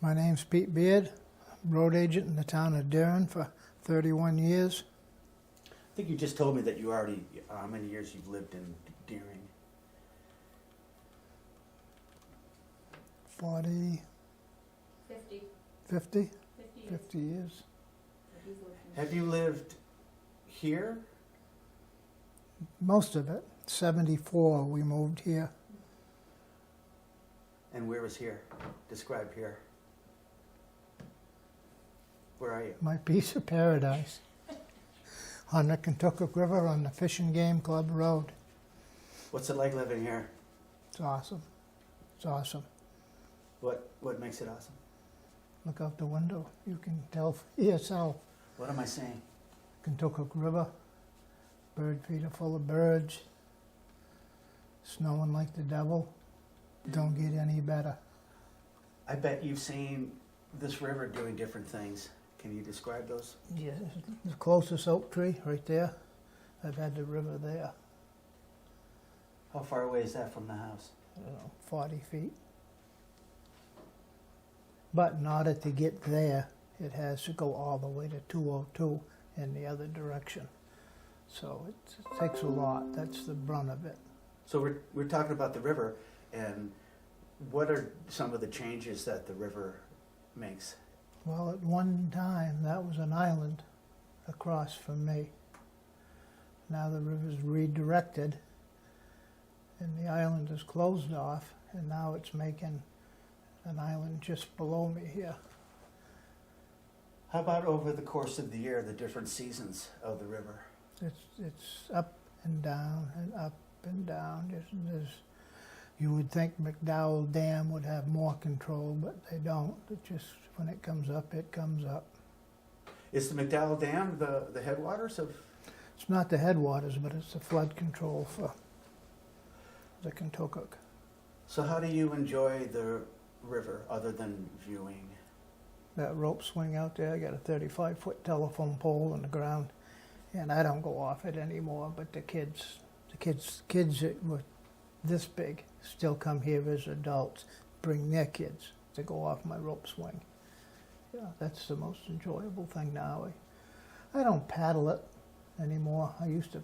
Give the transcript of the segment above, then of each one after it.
My name's Pete Beard, road agent in the town of Deering for 31 years. I think you just told me that you already, how many years you've lived in Deering? 40, 50. 50? 50 years. 50 years. Have you lived here? Most of it. 74 we moved here. And where is here? Describe here. Where are you? My piece of paradise. On the Kentucky River on the Fishing Game Club Road. What's it like living here? It's awesome. It's awesome. What makes it awesome? Look out the window. You can tell for yourself. What am I saying? Kentucky River. Bird feeder full of birds. Snowing like the devil. Don't get any better. I bet you've seen this river doing different things. Can you describe those? Yeah, the closest oak tree right there. I've had the river there. How far away is that from the house? I don't know, 40 feet. But in order to get there, it has to go all the way to 202 in the other direction. So it takes a lot. That's the brunt of it. So we're talking about the river, and what are some of the changes that the river makes? Well, at one time, that was an island across from me. Now the river's redirected, and the island is closed off, and now it's making an island just below me here. How about over the course of the year, the different seasons of the river? It's up and down and up and down. You would think McDowell Dam would have more control, but they don't. It just, when it comes up, it comes up. Is the McDowell Dam the headwaters of? It's not the headwaters, but it's the flood control for the Kentucky. So how do you enjoy the river other than viewing? That rope swing out there, I got a 35-foot telephone pole in the ground, and I don't go off it anymore, but the kids that were this big still come here as adults, bring their kids to go off my rope swing. Yeah, that's the most enjoyable thing now. I don't paddle it anymore. I used to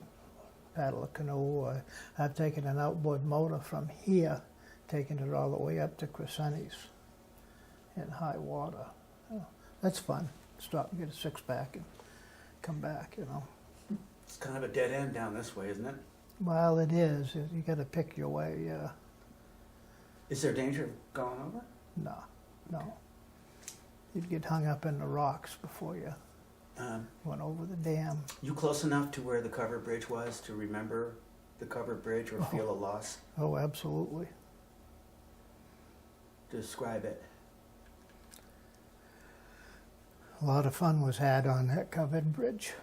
paddle a canoe. I've taken an outboard motor from here, taken it all the way up to Crescenti's in high water. That's fun. Stop and get a six-pack and come back, you know. It's kind of a dead end down this way, isn't it? Well, it is. You got to pick your way. Is there danger of going over? No. You'd get hung up in the rocks before you went over the dam. You close enough to where the covered bridge was to remember the covered bridge or feel a loss? Oh, absolutely. Describe it. A lot of fun was had on that covered bridge.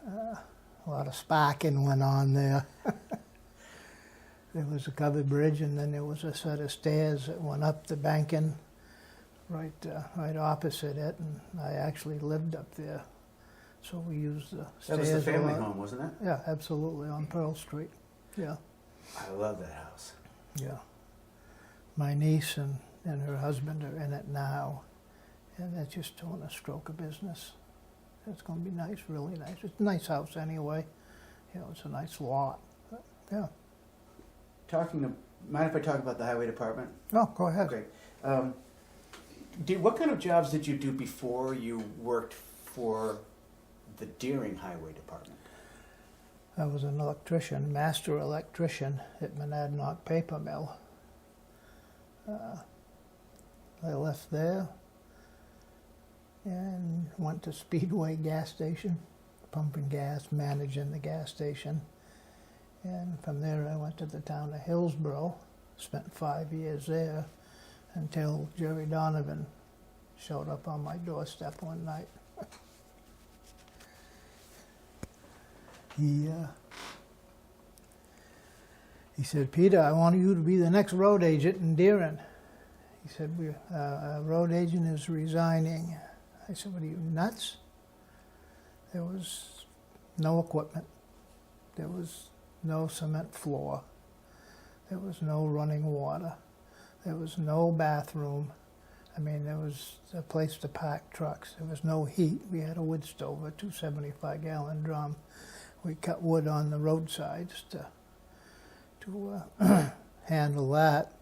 A lot of sparking went on there. There was a covered bridge, and then there was a set of stairs that went up the banking right opposite it, and I actually lived up there. So we used the stairs. That was the family a lot. home, wasn't it? Yeah, absolutely, on Pearl Street. Yeah. I love that house. Yeah. My niece and her husband are in it now, and they're just doing a stroke of business. It's going to be nice, really nice. It's a nice house anyway. You know, it's a nice lot. But, yeah. Mind if I talk about the highway department? Oh, go ahead. Great. What kind of jobs did you do before you worked for the Deering Highway Department? I was an electrician, master electrician at Monadnock Paper Mill. I left there and went to Speedway gas station, pumping gas, managing the gas station. And from there I went to the town of Hillsborough, spent 5 years there until Jerry Donovan showed up on my doorstep one night. He said, "Peter, I want you to be the next road agent in Deering." He said, "Our road agent is resigning." I said, "What are you, nuts?" There was no equipment. There was no cement floor. There was no running water. There was no bathroom. I mean, there was a place to park trucks. There was no heat. We had a wood stove, a 275-gallon drum. We cut wood on the roadsides to handle that.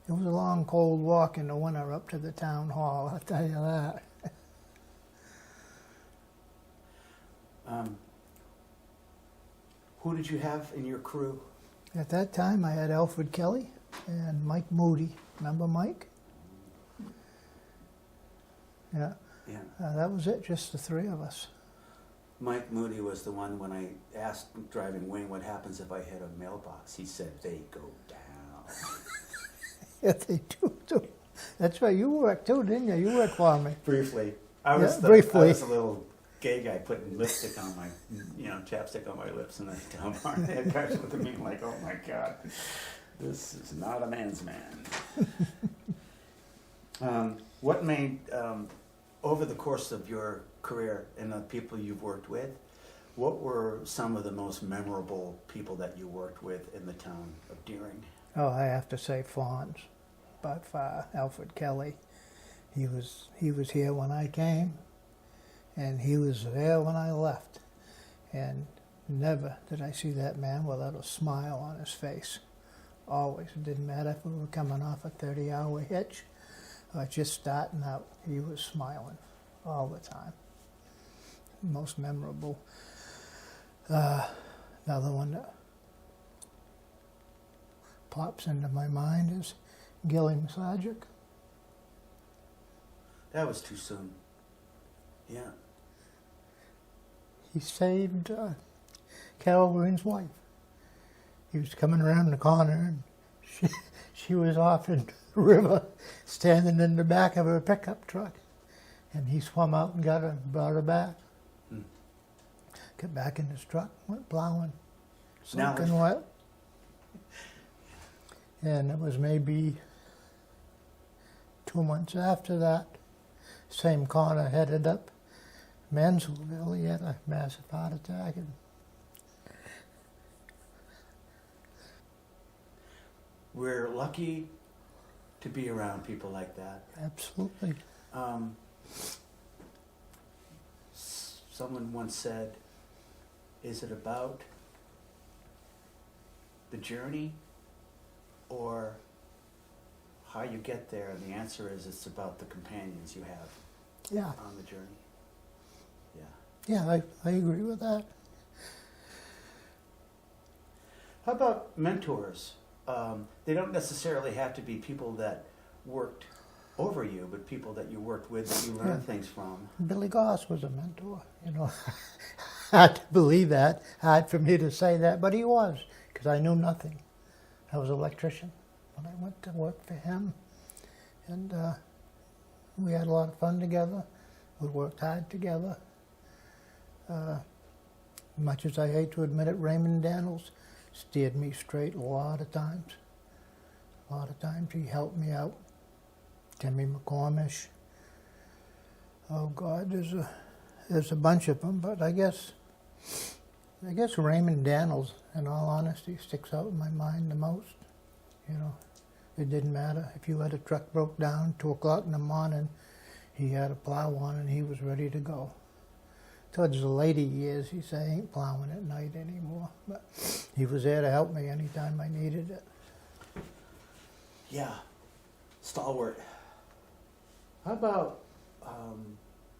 It was a long, cold walk in the winter up to the town hall, I'll tell you that. Who did you have in your crew? At that time, I had Alfred Kelly and Mike Moody. Remember Mike? Yeah. Yeah. That was it, just the three of us. Mike Moody was the one when I asked driving Wayne what happens if I hit a mailbox. He said, they go down. Yeah, they do too. That's right, you worked too, didn't you? You worked for me. Briefly. I was briefly. I was a little gay guy putting lipstick on my, chapstick on my lips in the town bar. And the guys looked at me like, oh my God, this is not a man's man. What made, over the course of your career and the people you've worked with, what were some of the most memorable people that you worked with in the town of Deering? Oh, I have to say Fawns, by far. Alfred Kelly. He was here when I came, and he was there when I left. And never did I see that man without a smile on his face. Always. It didn't matter if we were coming off a 30-hour hitch or just starting out. He was smiling all the time. Most memorable. Another one that pops into my mind is Gilly Masajic. That was too soon. Yeah. He saved Carol Green's wife. He was coming around the corner, and she was off in the river, standing in the back of her pickup truck. And he swam out and got her, brought her back. Got back in his truck, went plowing, soaking wet. And it was maybe 2 months after that, same corner headed up Mansellville. He had a massive heart attack. And we're lucky to be around people like that. absolutely. Someone once said, is it about the journey or how you get there? And the answer is it's about the companions you have Yeah, on the journey. Yeah. yeah, I agree with that. How about mentors? They don't necessarily have to be people that worked over you, but people that you worked with that you learned things from. Billy Goss was a mentor, you know. Hard to believe that, hard for me to say that, but he was, because I knew nothing. I was an electrician when I went to work for him, and we had a lot of fun together. We worked hard together. Much as I hate to admit it, Raymond Daniels steered me straight a lot of times. A lot of times he helped me out. Timmy McCormish. Oh God, there's a bunch of them, but I guess Raymond Daniels, in all honesty, sticks out in my mind the most. You know, it didn't matter if you had a truck broke down 2 o'clock in the morning, he had a plow on and he was ready to go. Towards the later years, he said, I ain't plowing at night anymore, but he was there to help me anytime I needed it. Yeah, stalwart. How about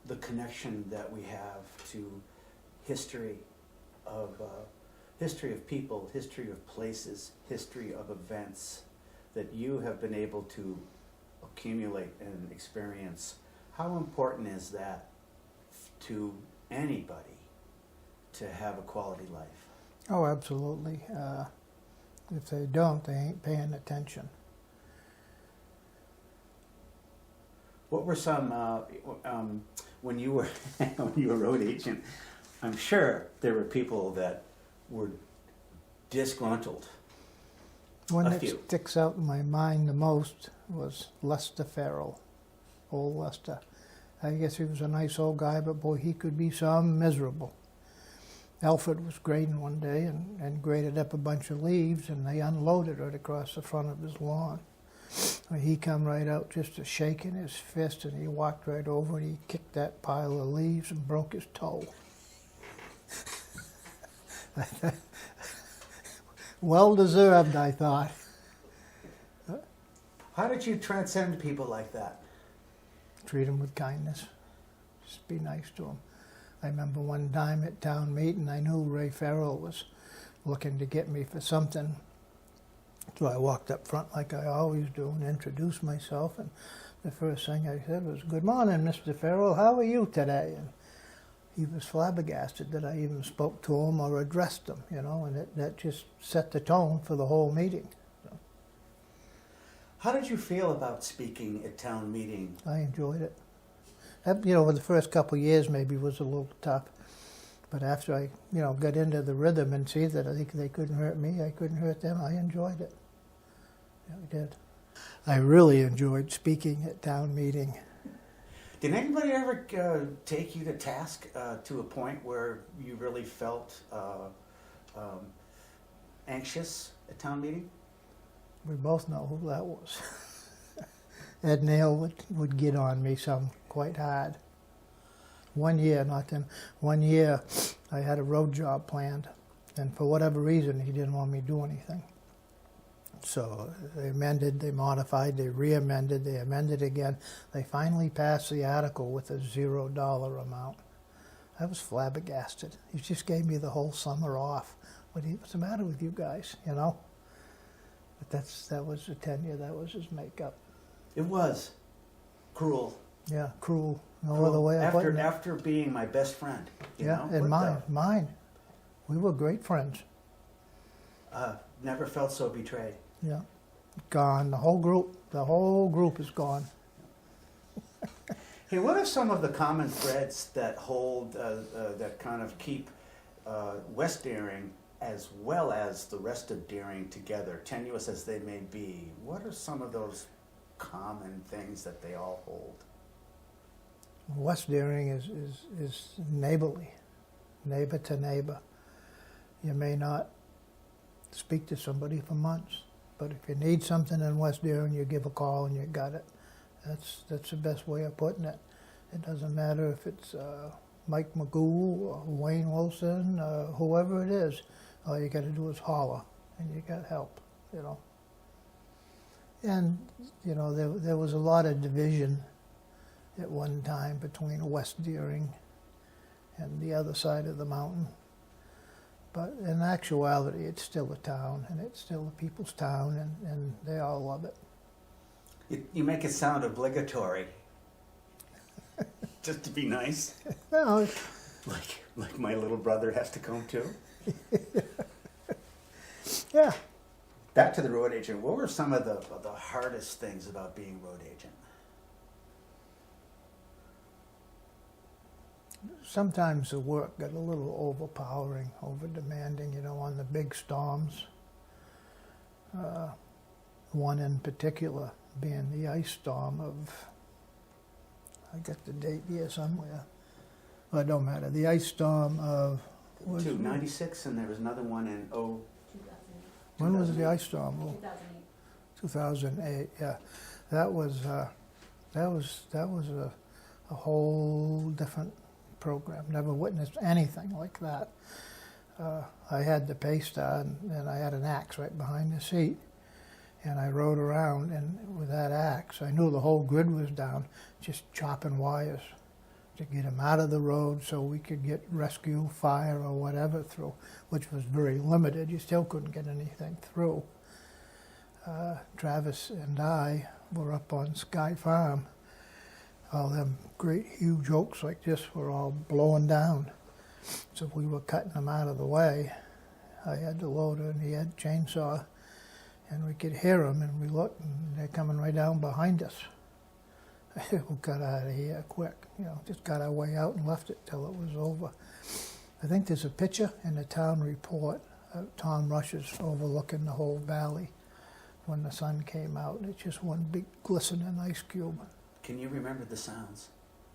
the connection that we have to history of people, history of places, history of events that you have been able to accumulate and experience? How important is that to anybody to have a quality life? Oh, absolutely. If they don't, they ain't paying attention. What were some when you were when you were road agent? I'm sure there were people that were disgruntled. One A that few. sticks out in my mind the most was Lester Farrell, old Lester. I guess he was a nice old guy, but boy, he could be some miserable. Alfred was grading one day and graded up a bunch of leaves, and they unloaded it across the front of his lawn. Well, he come right out just a shaking his fist, and he walked right over and he kicked that pile of leaves and broke his toe. Well deserved, I thought. How did you transcend people like that? Treat him with kindness. Just be nice to him. I remember one time at town meeting, I knew Ray Farrell was looking to get me for something. So I walked up front like I always do and introduced myself. And the first thing I said was, "Good morning, Mr. Farrell. How are you today?" And he was flabbergasted that I even spoke to him or addressed him, you know, and that just set the tone for the whole meeting. So How did you feel about speaking at town meeting? I enjoyed it. You know, the first couple of years maybe was a little tough, but after I, you know, got into the rhythm and see that I think they couldn't hurt me, I couldn't hurt them, I enjoyed it. Yeah, I did. I really enjoyed speaking at town meeting. Did anybody ever take you to task to a point where you really felt anxious at town meeting? We both know who that was. Ed Nail would get on me some quite hard. One year I had a road job planned, and for whatever reason he didn't want me to do anything. So they amended, they modified, they re-amended, they amended again. They finally passed the article with a $0 amount. I was flabbergasted. He just gave me the whole summer off. What's the matter with you guys, you know? But that was the tenure, that was his makeup. It was cruel. Yeah, cruel. No Cruel. other way of putting it. After being my best friend, you Yeah, know? and What mine. We were great friends. never felt so betrayed. Yeah, gone. The whole group is gone. Hey, what are some of the common threads that hold, that kind of keep West Deering as well as the rest of Deering together, tenuous as they may be? What are some of those common things that they all hold? West Deering is neighborly, neighbor to neighbor. You may not speak to somebody for months, but if you need something in West Deering, you give a call and you got it. That's the best way of putting it. It doesn't matter if it's Mike Magoo or Wayne Wilson, whoever it is. All you got to do is holler, and you got help, you know. And, you know, there was a lot of division at one time between West Deering and the other side of the mountain. But in actuality, it's still a town, and it's still the people's town, and they all love it. You make it sound obligatory. Just to be nice. No, Like my little brother has to come too. yeah. Back to the road agent. What were some of the hardest things about being road agent? Sometimes the work got a little overpowering, over-demanding, you know, on the big storms. One in particular being the ice storm of, I got the date here somewhere. Well, it don't matter. The ice storm of... 96, and there was another one in 2008. When was the ice storm? Oh, 2008. 2008, yeah. That was a whole different program. Never witnessed anything like that. I had the Paystar, and I had an axe right behind the seat, and I rode around, and with that axe, I knew the whole grid was down, just chopping wires to get them out of the road so we could get rescue, fire, or whatever through, which was very limited. You still couldn't get anything through. Travis and I were up on Sky Farm. All them great huge oaks like this were all blowing down. So we were cutting them out of the way. I had the loader and he had chainsaw, and we could hear them, and we looked, and they're coming right down behind us. We got out of here quick, you know, just got our way out and left it till it was over. I think there's a picture in the town report of Tom Rush's overlooking the whole valley when the sun came out. It's just one big glistening ice cube. Can you remember the sounds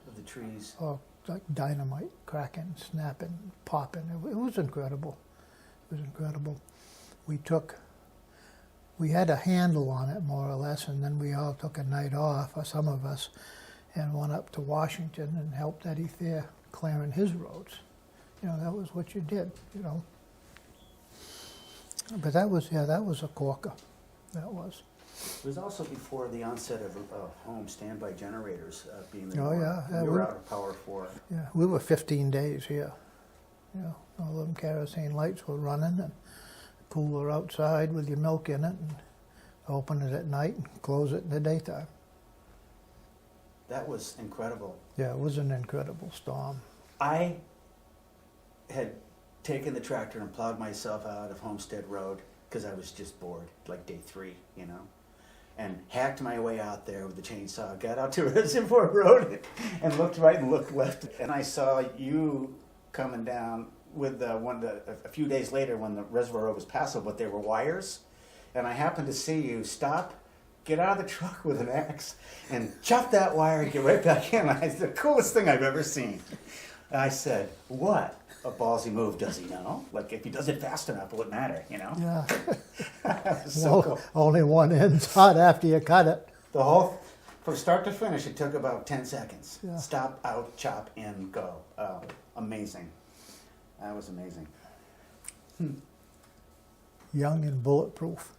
of the trees? Oh, like dynamite, cracking, snapping, popping. It was incredible. It was incredible. We took we had a handle on it more or less, and then we all took a night off, or some of us, and went up to Washington and helped Eddie Fair clearing his roads. You know, that was what you did, you know. But that was, yeah, that was a corker. That was. It was also before the onset of home standby generators being the Oh, norm. yeah. We were out of power for. Yeah, we were 15 days here. You know, all them kerosene lights were running, and cooler outside with your milk in it, and open it at night and close it in the daytime. That was incredible. Yeah, it was an incredible storm. I had taken the tractor and plowed myself out of Homestead Road because I was just bored, like day 3, you know, and hacked my way out there with the chainsaw, got out to Reservoir Road and looked right and looked left, and I saw you coming down with a few days later when the Reservoir Road was passable, but there were wires, and I happened to see you stop, get out of the truck with an axe, and chop that wire and get right back in. It's the coolest thing I've ever seen. And I said, what a ballsy move, does he know? Like, if he does it fast enough, it wouldn't matter, you know? Yeah. That was so Well, cool. only one end's hot after you cut it. The whole, from start to finish, it took about 10 seconds. Yeah. Stop, out, chop, in, go. Oh, amazing. That was amazing. Young and bulletproof.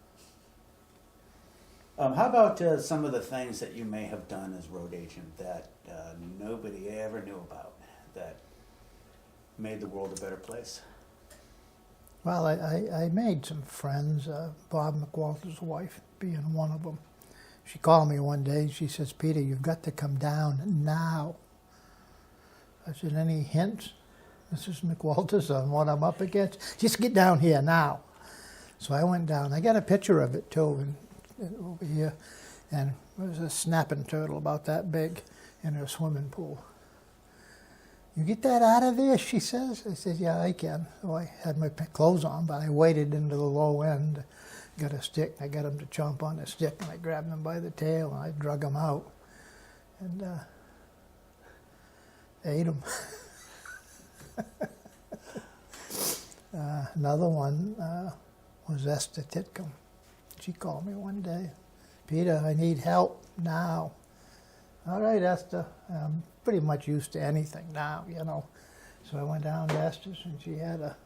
How about some of the things that you may have done as road agent that nobody ever knew about that made the world a better place? Well, I made some friends, Bob McWalter's wife being one of them. She called me one day, she says, Peter, you've got to come down now. I said, any hints, Mrs. McWalters, on what I'm up against? Just get down here now. So I went down. I got a picture of it too, and over here, and there was a snapping turtle about that big in her swimming pool. You get that out of there, she says. I said, yeah, I can. So I had my clothes on, but I waded into the low end, got a stick, and I got him to chomp on the stick, and I grabbed him by the tail, and I drug him out, and ate him. Another one was Esther Titcomb. She called me one day. Peter, I need help now. All right, Esther. I'm pretty much used to anything now, you know. So I went down to Esther's, and she had a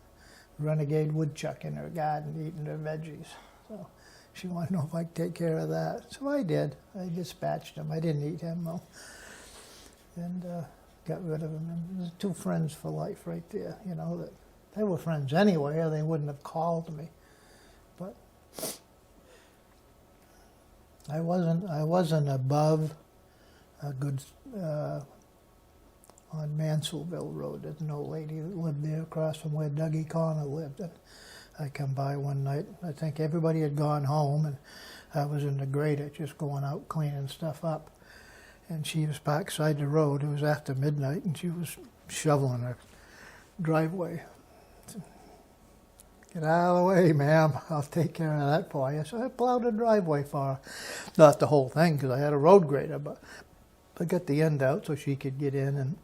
renegade woodchuck in her garden eating her veggies. So she wanted to know if I could take care of that. So I did. I dispatched him. I didn't eat him, though. And got rid of him. And there's 2 friends for life right there, you know, that they were friends anyway, or they wouldn't have called me. But I wasn't above a good on Mansellville Road. There's an old lady that lived there across from where Dougie Connor lived. And I come by one night. I think everybody had gone home, and I was in the grader just going out cleaning stuff up. And she was parked beside the road. It was after midnight, and she was shoveling her driveway. Get out of the way, ma'am. I'll take care of that for you. So I plowed the driveway for her. Not the whole thing, because I had a road grader, but I got the end out so she could get in. And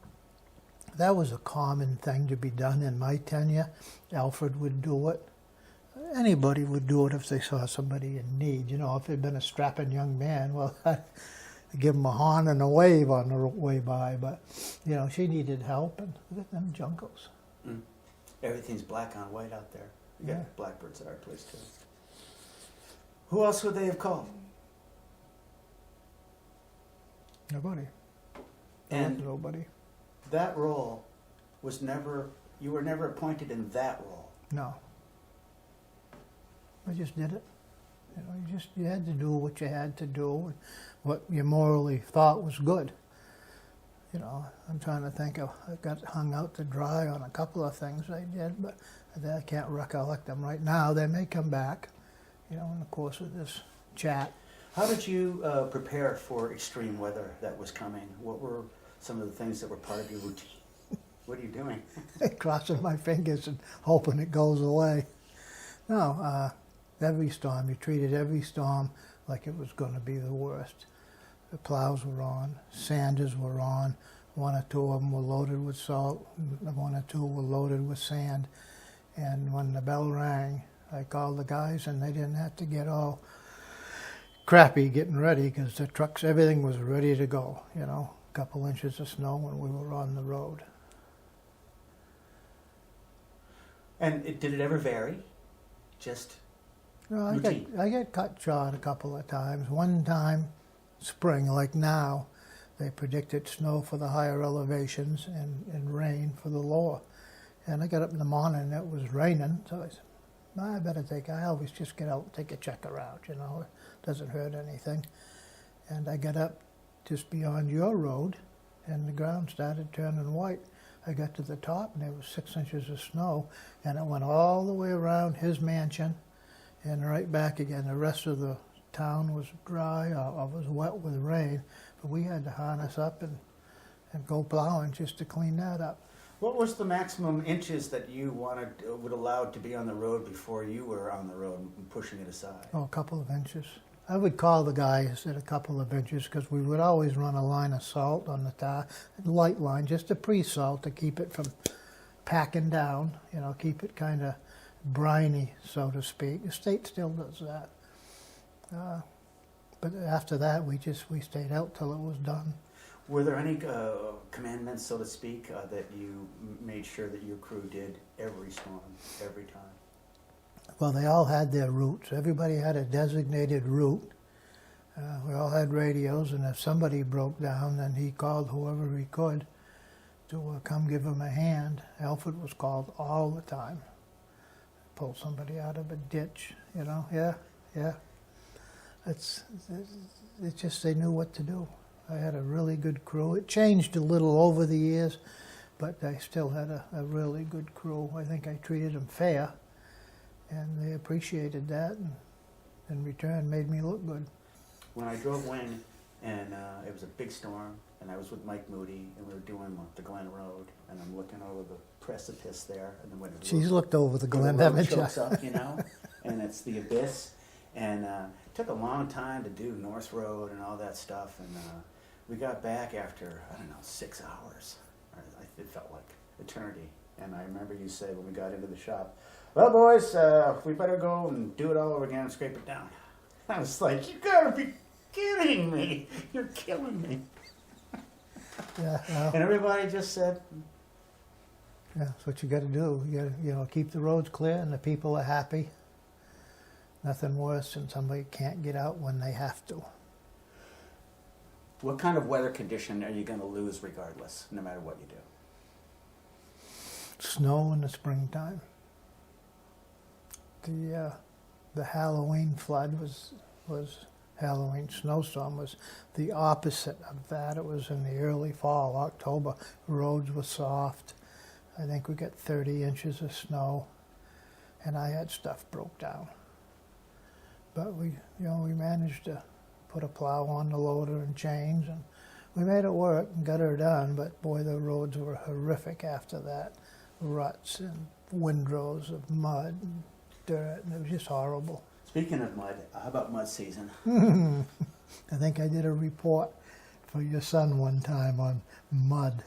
that was a common thing to be done in my tenure. Alfred would do it. Anybody would do it if they saw somebody in need. You know, if they'd been a strapping young man, well, I'd give him a horn and a wave on the way by. But, you know, she needed help, and look at them juncos. Mm. Everything's black on white out there. We got Yeah. blackbirds at our place, too. Who else would they have called? Nobody. And Nobody. that role was never, you were never appointed in that role. No. I just did it. You know, you had to do what you had to do, what you morally thought was good. You know, I'm trying to think of, I got hung out to dry on a couple of things I did, but I can't recollect them right now. They may come back, you know, in the course of this chat. How did you prepare for extreme weather that was coming? What were some of the things that were part of your routine? What are you doing? Crossing my fingers and hoping it goes away. No, every storm, you treated every storm like it was going to be the worst. The plows were on, sanders were on, 1 or 2 of them were loaded with salt, 1 or 2 were loaded with sand. And when the bell rang, I called the guys, and they didn't have to get all crappy getting ready because the trucks, everything was ready to go, you know, a couple inches of snow when we were on the road. And did it ever vary? Just No, routine? I got cut short a couple of times. One time, spring, like now, they predicted snow for the higher elevations and rain for the lower. And I got up in the morning and it was raining, so I said, I always just get out and take a check around, you know, it doesn't hurt anything. And I got up just beyond your road and the ground started turning white. I got to the top and there was 6 inches of snow and it went all the way around his mansion and right back again. The rest of the town was dry or was wet with rain, but we had to harness up and go plowing just to clean that up. What was the maximum inches that you would allow to be on the road before you were on the road and pushing it aside? Oh, a couple of inches. I would call the guys at a couple of inches because we would always run a line of salt on the tire, light line, just a pre-salt to keep it from packing down, you know, keep it kind of briny, so to speak. The state still does that. But after that, we stayed out till it was done. Were there any commandments, so to speak, that you made sure that your crew did every storm, every time? Well, they all had their routes. Everybody had a designated route. We all had radios, and if somebody broke down, then he called whoever he could to come give him a hand. Alfred was called all the time. Pull somebody out of a ditch, you know. Yeah. It's just they knew what to do. I had a really good crew. It changed a little over the years, but I still had a really good crew. I think I treated them fair, and they appreciated that, and in return made me look good. When I drove Wayne, and it was a big storm, and I was with Mike Moody, and we were doing the Glen Road, and I'm looking over the precipice there, and then when the She's looked over the Glen, road haven't you? chokes up, you know, and it's the abyss, and it took a long time to do North Road and all that stuff, and we got back after, 6 hours. It felt like eternity. And I remember you said when we got into the shop, well, boys, we better go and do it all over again and scrape it down. I was like, you gotta be kidding me. You're killing me. Yeah, well, And everybody just said, yeah, that's what you got to do. You got to, keep the roads clear and the people are happy. Nothing worse than somebody can't get out when they have to. what kind of weather condition are you going to lose regardless, no matter what you do? Snow in the springtime. The Halloween flood was Halloween snowstorm was the opposite of that. It was in the early fall, October. Roads were soft. I think we got 30 inches of snow, and I had stuff broke down. But we managed to put a plow on the loader and chains, and we made it work and got her done. But boy, the roads were horrific after that. Ruts and windrows of mud and dirt, and it was just horrible. Speaking of mud, how about mud season? I think I did a report for your son one time on mud.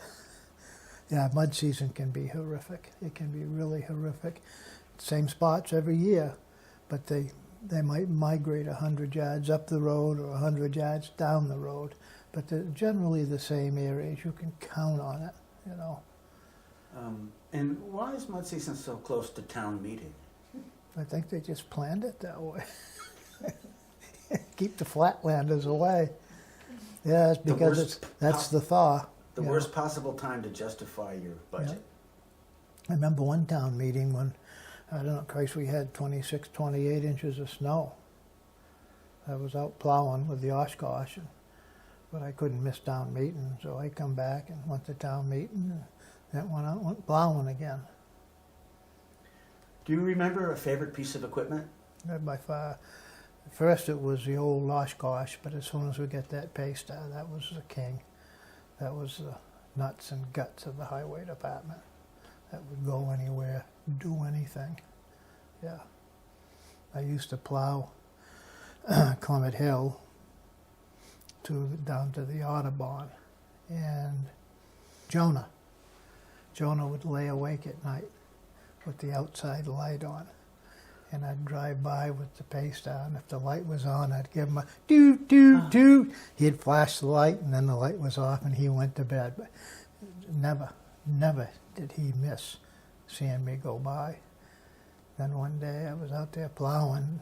Yeah, mud season can be horrific. It can be really horrific. Same spots every year, but they might migrate 100 yards up the road or 100 yards down the road, but they're generally the same areas. You can count on it, you know. And why is mud season so close to town meeting? I think they just planned it that way. Keep the flatlanders away. Yeah, it's because that's the thaw. The worst possible time to justify your budget. I remember one town meeting when, Christ, we had 26, 28 inches of snow. I was out plowing with the Oshkosh, but I couldn't miss town meeting, so I come back and went to town meeting, and then went plowing again. Do you remember a favorite piece of equipment? By far. First it was the old Oshkosh, but as soon as we got that Paystar, that was the king. That was the nuts and guts of the highway department. That would go anywhere, do anything. Yeah. I used to plow Clement Hill down to the Audubon, and Jonah would lay awake at night with the outside light on, and I'd drive by with the pace down. If the light was on, I'd give him a doot, doot, doot. He'd flash the light, and then the light was off, and he went to bed. But never did he miss seeing me go by. Then one day I was out there plowing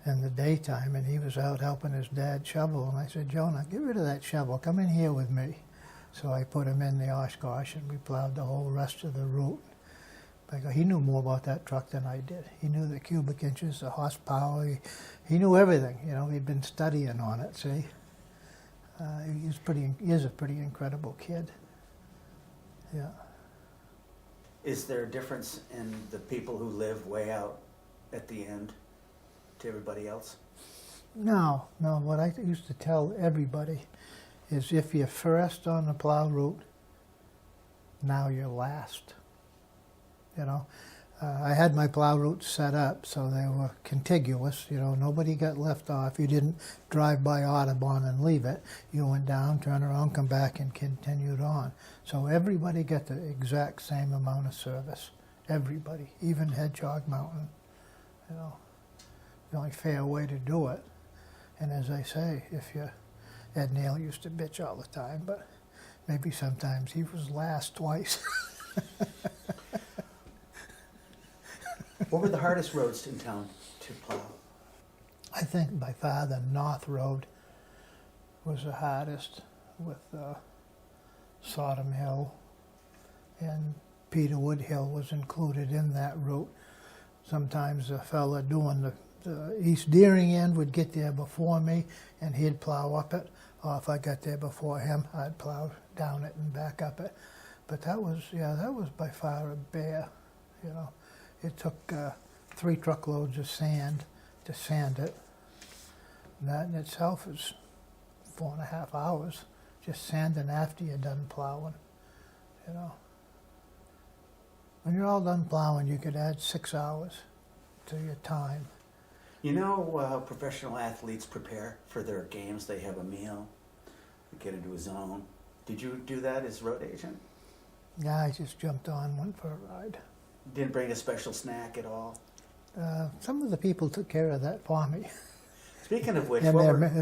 in the daytime, and he was out helping his dad shovel. And I said, Jonah, get rid of that shovel. Come in here with me. So I put him in the Oshkosh, and we plowed the whole rest of the route. Because he knew more about that truck than I did. He knew the cubic inches, the horsepower. He knew everything. You know, he'd been studying on it. See, he is a pretty incredible kid. Yeah. Is there a difference in the people who live way out at the end to everybody else? No. What I used to tell everybody is if you're first on the plow route, now you're last. You know, I had my plow routes set up so they were contiguous. You know, nobody got left off. You didn't drive by Audubon and leave it. You went down, turned around, come back, and continued on. So everybody got the exact same amount of service. Everybody, even Hedgehog Mountain. You know, the only fair way to do it. And as I say, Ed Neal used to bitch all the time, but maybe sometimes he was last twice. What were the hardest roads in town to plow? I think by far the North Road was the hardest, with Sodom Hill, and Peterwood Hill was included in that route. Sometimes the fella doing the East Deering end would get there before me, and he'd plow up it. Or if I got there before him, I'd plow down it and back up it. But that was by far a bear, you know. It took 3 truckloads of sand to sand it. And that in itself is 4.5 hours, just sanding after you're done plowing, you know. When you're all done plowing, you could add 6 hours to your time. You know how professional athletes prepare for their games? They have a meal, they get into a zone. Did you do that as road agent? Yeah, I just jumped on, went for a ride. Didn't bring a special snack at all? Some of the people took care of that for me. Speaking of which, in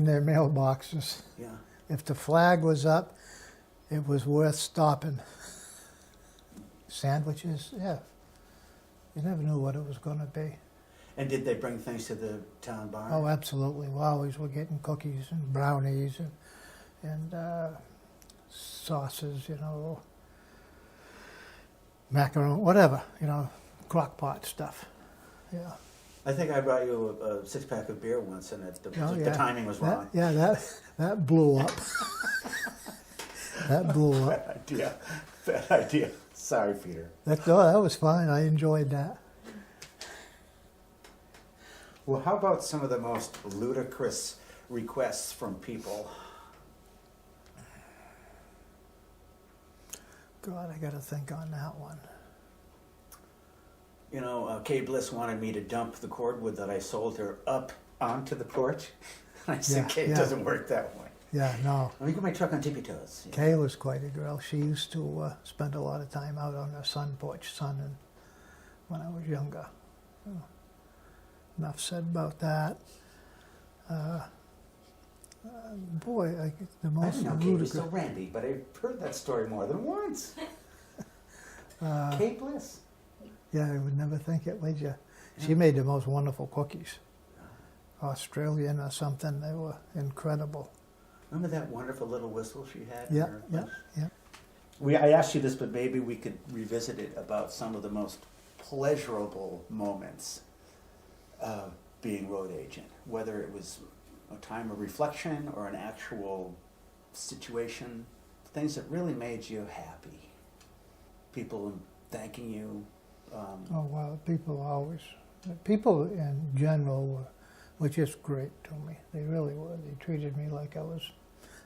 their mailboxes. Yeah. If the flag was up, it was worth stopping. Sandwiches, yeah. You never knew what it was going to be. And did they bring things to the town barn? Oh, absolutely. We always were getting cookies and brownies and sauces, you know, macaroni, whatever, you know, crock pot stuff. Yeah. I think I brought you a 6-pack of beer once, and the timing was wrong. That blew up. That blew up. Bad idea. Sorry, Peter. That was fine. I enjoyed that. Well, how about some of the most ludicrous requests from people? God, I got to think on that one. You know, Kay Bliss wanted me to dump the cordwood that I sold her up onto the porch. I said, Kay, it doesn't work that way. Yeah, no. Let me get my truck on tippy toes. Kay was quite a girl. She used to spend a lot of time out on her sun porch, sunning, when I was younger. Enough said about that. Boy, the most I didn't know Kay was ludicrous. so randy, but I've heard that story more than once. Kay Bliss. Yeah, I would never think it, would you? She made the most wonderful cookies. Australian or something, they were incredible. Remember that wonderful little whistle she had? Yeah. I asked you this, but maybe we could revisit it about some of the most pleasurable moments of being road agent, whether it was a time of reflection or an actual situation, things that really made you happy. People thanking you. Oh, well, people in general were just great to me. They really were. They treated me like I was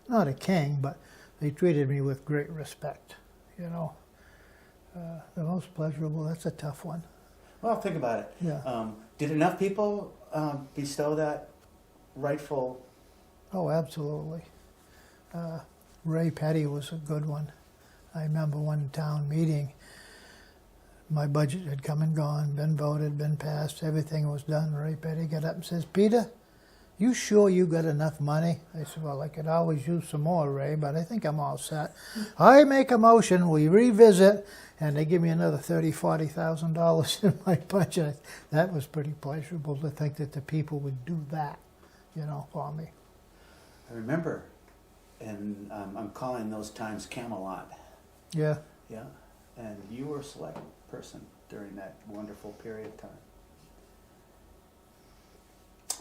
not a king, but they treated me with great respect, you know. The most pleasurable, that's a tough one. Well, think about it. Yeah. Did enough people bestow that rightful? Oh, absolutely. Ray Petty was a good one. I remember one town meeting, my budget had come and gone, been voted, been passed, everything was done. Ray Petty got up and says, "Peter, you sure you got enough money?" I said, "Well, I could always use some more, Ray, but I think I'm all set." I make a motion, we revisit, and they give me another $30,000-$40,000 in my budget. That was pretty pleasurable to think that the people would do that, for me. I remember, and I'm calling those times Camelot. Yeah. Yeah, and you were a select person during that wonderful period of time.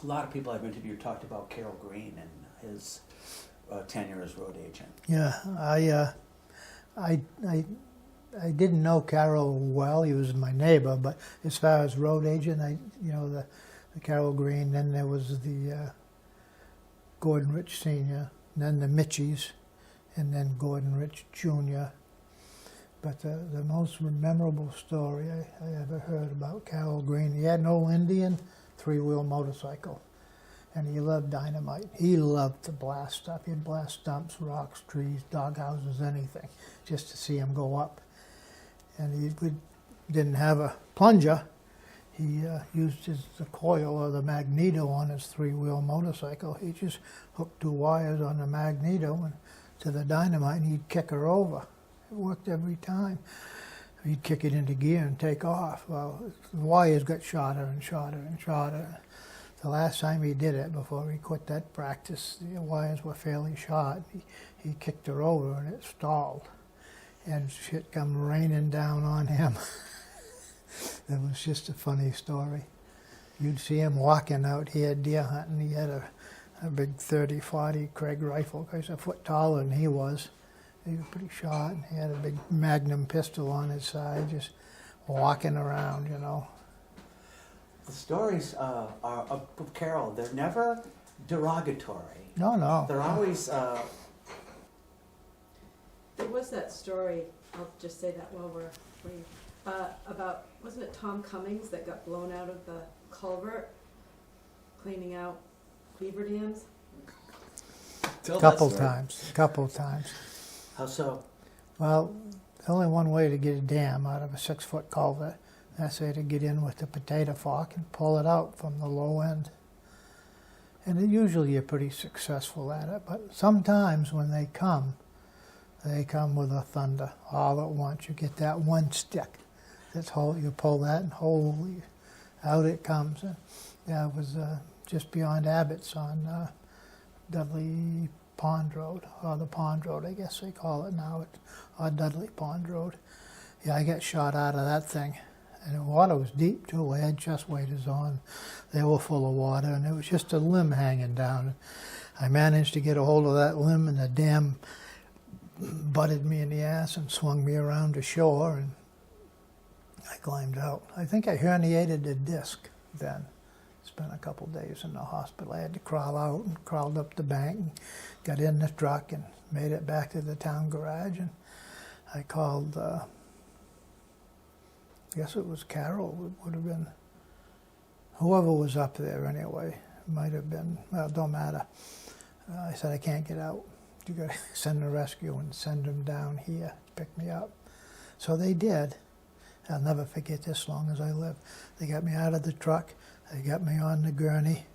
A lot of people I've interviewed talked about Carol Green and his tenure as road agent. Yeah, I didn't know Carol well. He was my neighbor, but as far as road agent, the Carol Green. Then there was the Gordon Rich Sr., and then the Mitchies, and then Gordon Rich Jr. But the most memorable story I ever heard about Carol Green, he had an old Indian three-wheel motorcycle, and he loved dynamite. He loved to blast stuff. He'd blast stumps, rocks, trees, doghouses, anything, just to see him go up. And we didn't have a plunger. He used the coil or the magneto on his three-wheel motorcycle. He just hooked two wires on the magneto and to the dynamite, and he'd kick her over. It worked every time. He'd kick it into gear and take off. Well, the wires got shorter and shorter and shorter. The last time he did it, before he quit that practice, the wires were fairly short. He kicked her over and it stalled. And shit come raining down on him. It was just a funny story. You'd see him walking out here deer hunting. He had a big 30-40 Craig rifle, because a foot taller than he was. He was pretty short. He had a big Magnum pistol on his side, just walking around, The stories of Carol, they're never derogatory. No. They're always... There was that story, I'll just say that while we're free, about, wasn't it Tom Cummings that got blown out of the culvert cleaning out beaver dams? Couple times. How so? Well, there's only one way to get a dam out of a 6-foot culvert. That's to get in with the potato fork and pull it out from the low end. And usually you're pretty successful at it, but sometimes when they come with a thunder all at once. You get that one stick. You pull that and holy, out it comes. And, yeah, it was just beyond Abbott's on Dudley Pond Road, or the Pond Road, I guess they call it now, or Dudley Pond Road. Yeah, I got shot out of that thing. And the water was deep, too. I had chest waders on. They were full of water, and it was just a limb hanging down. I managed to get a hold of that limb, and the dam butted me in the ass and swung me around to shore, and I climbed out. I think I herniated a disc then. Spent a couple days in the hospital. I had to crawl out and crawled up the bank and got in the truck and made it back to the town garage. And I called, I guess it was Carol. It would have been whoever was up there anyway. It might have been, well, it don't matter. I said, I can't get out. You got to send a rescue and send them down here to pick me up. So they did. I'll never forget this as long as I live. They got me out of the truck. They got me on the gurney,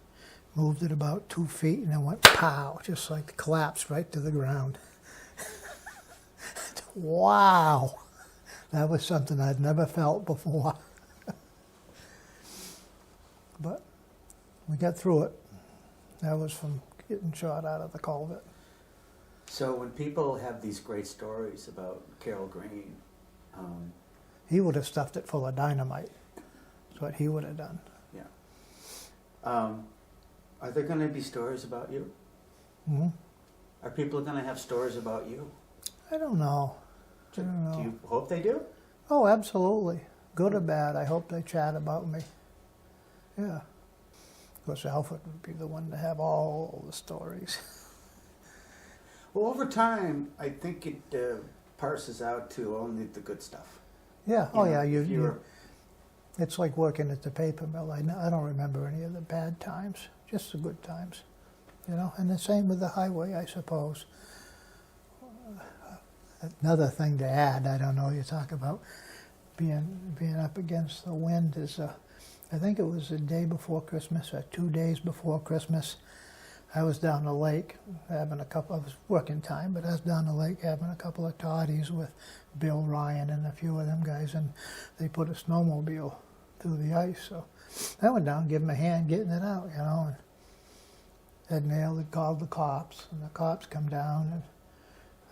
moved it about 2 feet, and then went pow, just like collapsed right to the ground. Wow. That was something I'd never felt before. But we got through it. That was from getting shot out of the culvert. So when people have these great stories about Carol Green, he would have stuffed it full of dynamite. That's what he would have done. yeah, are there going to be stories about you? Mm-hmm. Are people going to have stories about you? I don't know. I don't know. Do you hope they do? Oh, absolutely. Good or bad, I hope they chat about me. Yeah. Of course, Alfred would be the one to have all the stories. Well, over time, I think it parses out to only the good stuff. Yeah. You know, Yeah. if you're It's like working at the paper mill. I don't remember any of the bad times, just the good times. And the same with the highway, I suppose. Another thing to add, I don't know, you talk about being up against the wind is, I think it was the day before Christmas or 2 days before Christmas. I was down the lake having a couple. I was working time, but I was down the lake having a couple of toddies with Bill Ryan and a few of them guys, and they put a snowmobile through the ice. So I went down, give him a hand getting it out, you know. And Ed Nail had called the cops, and the cops come down, and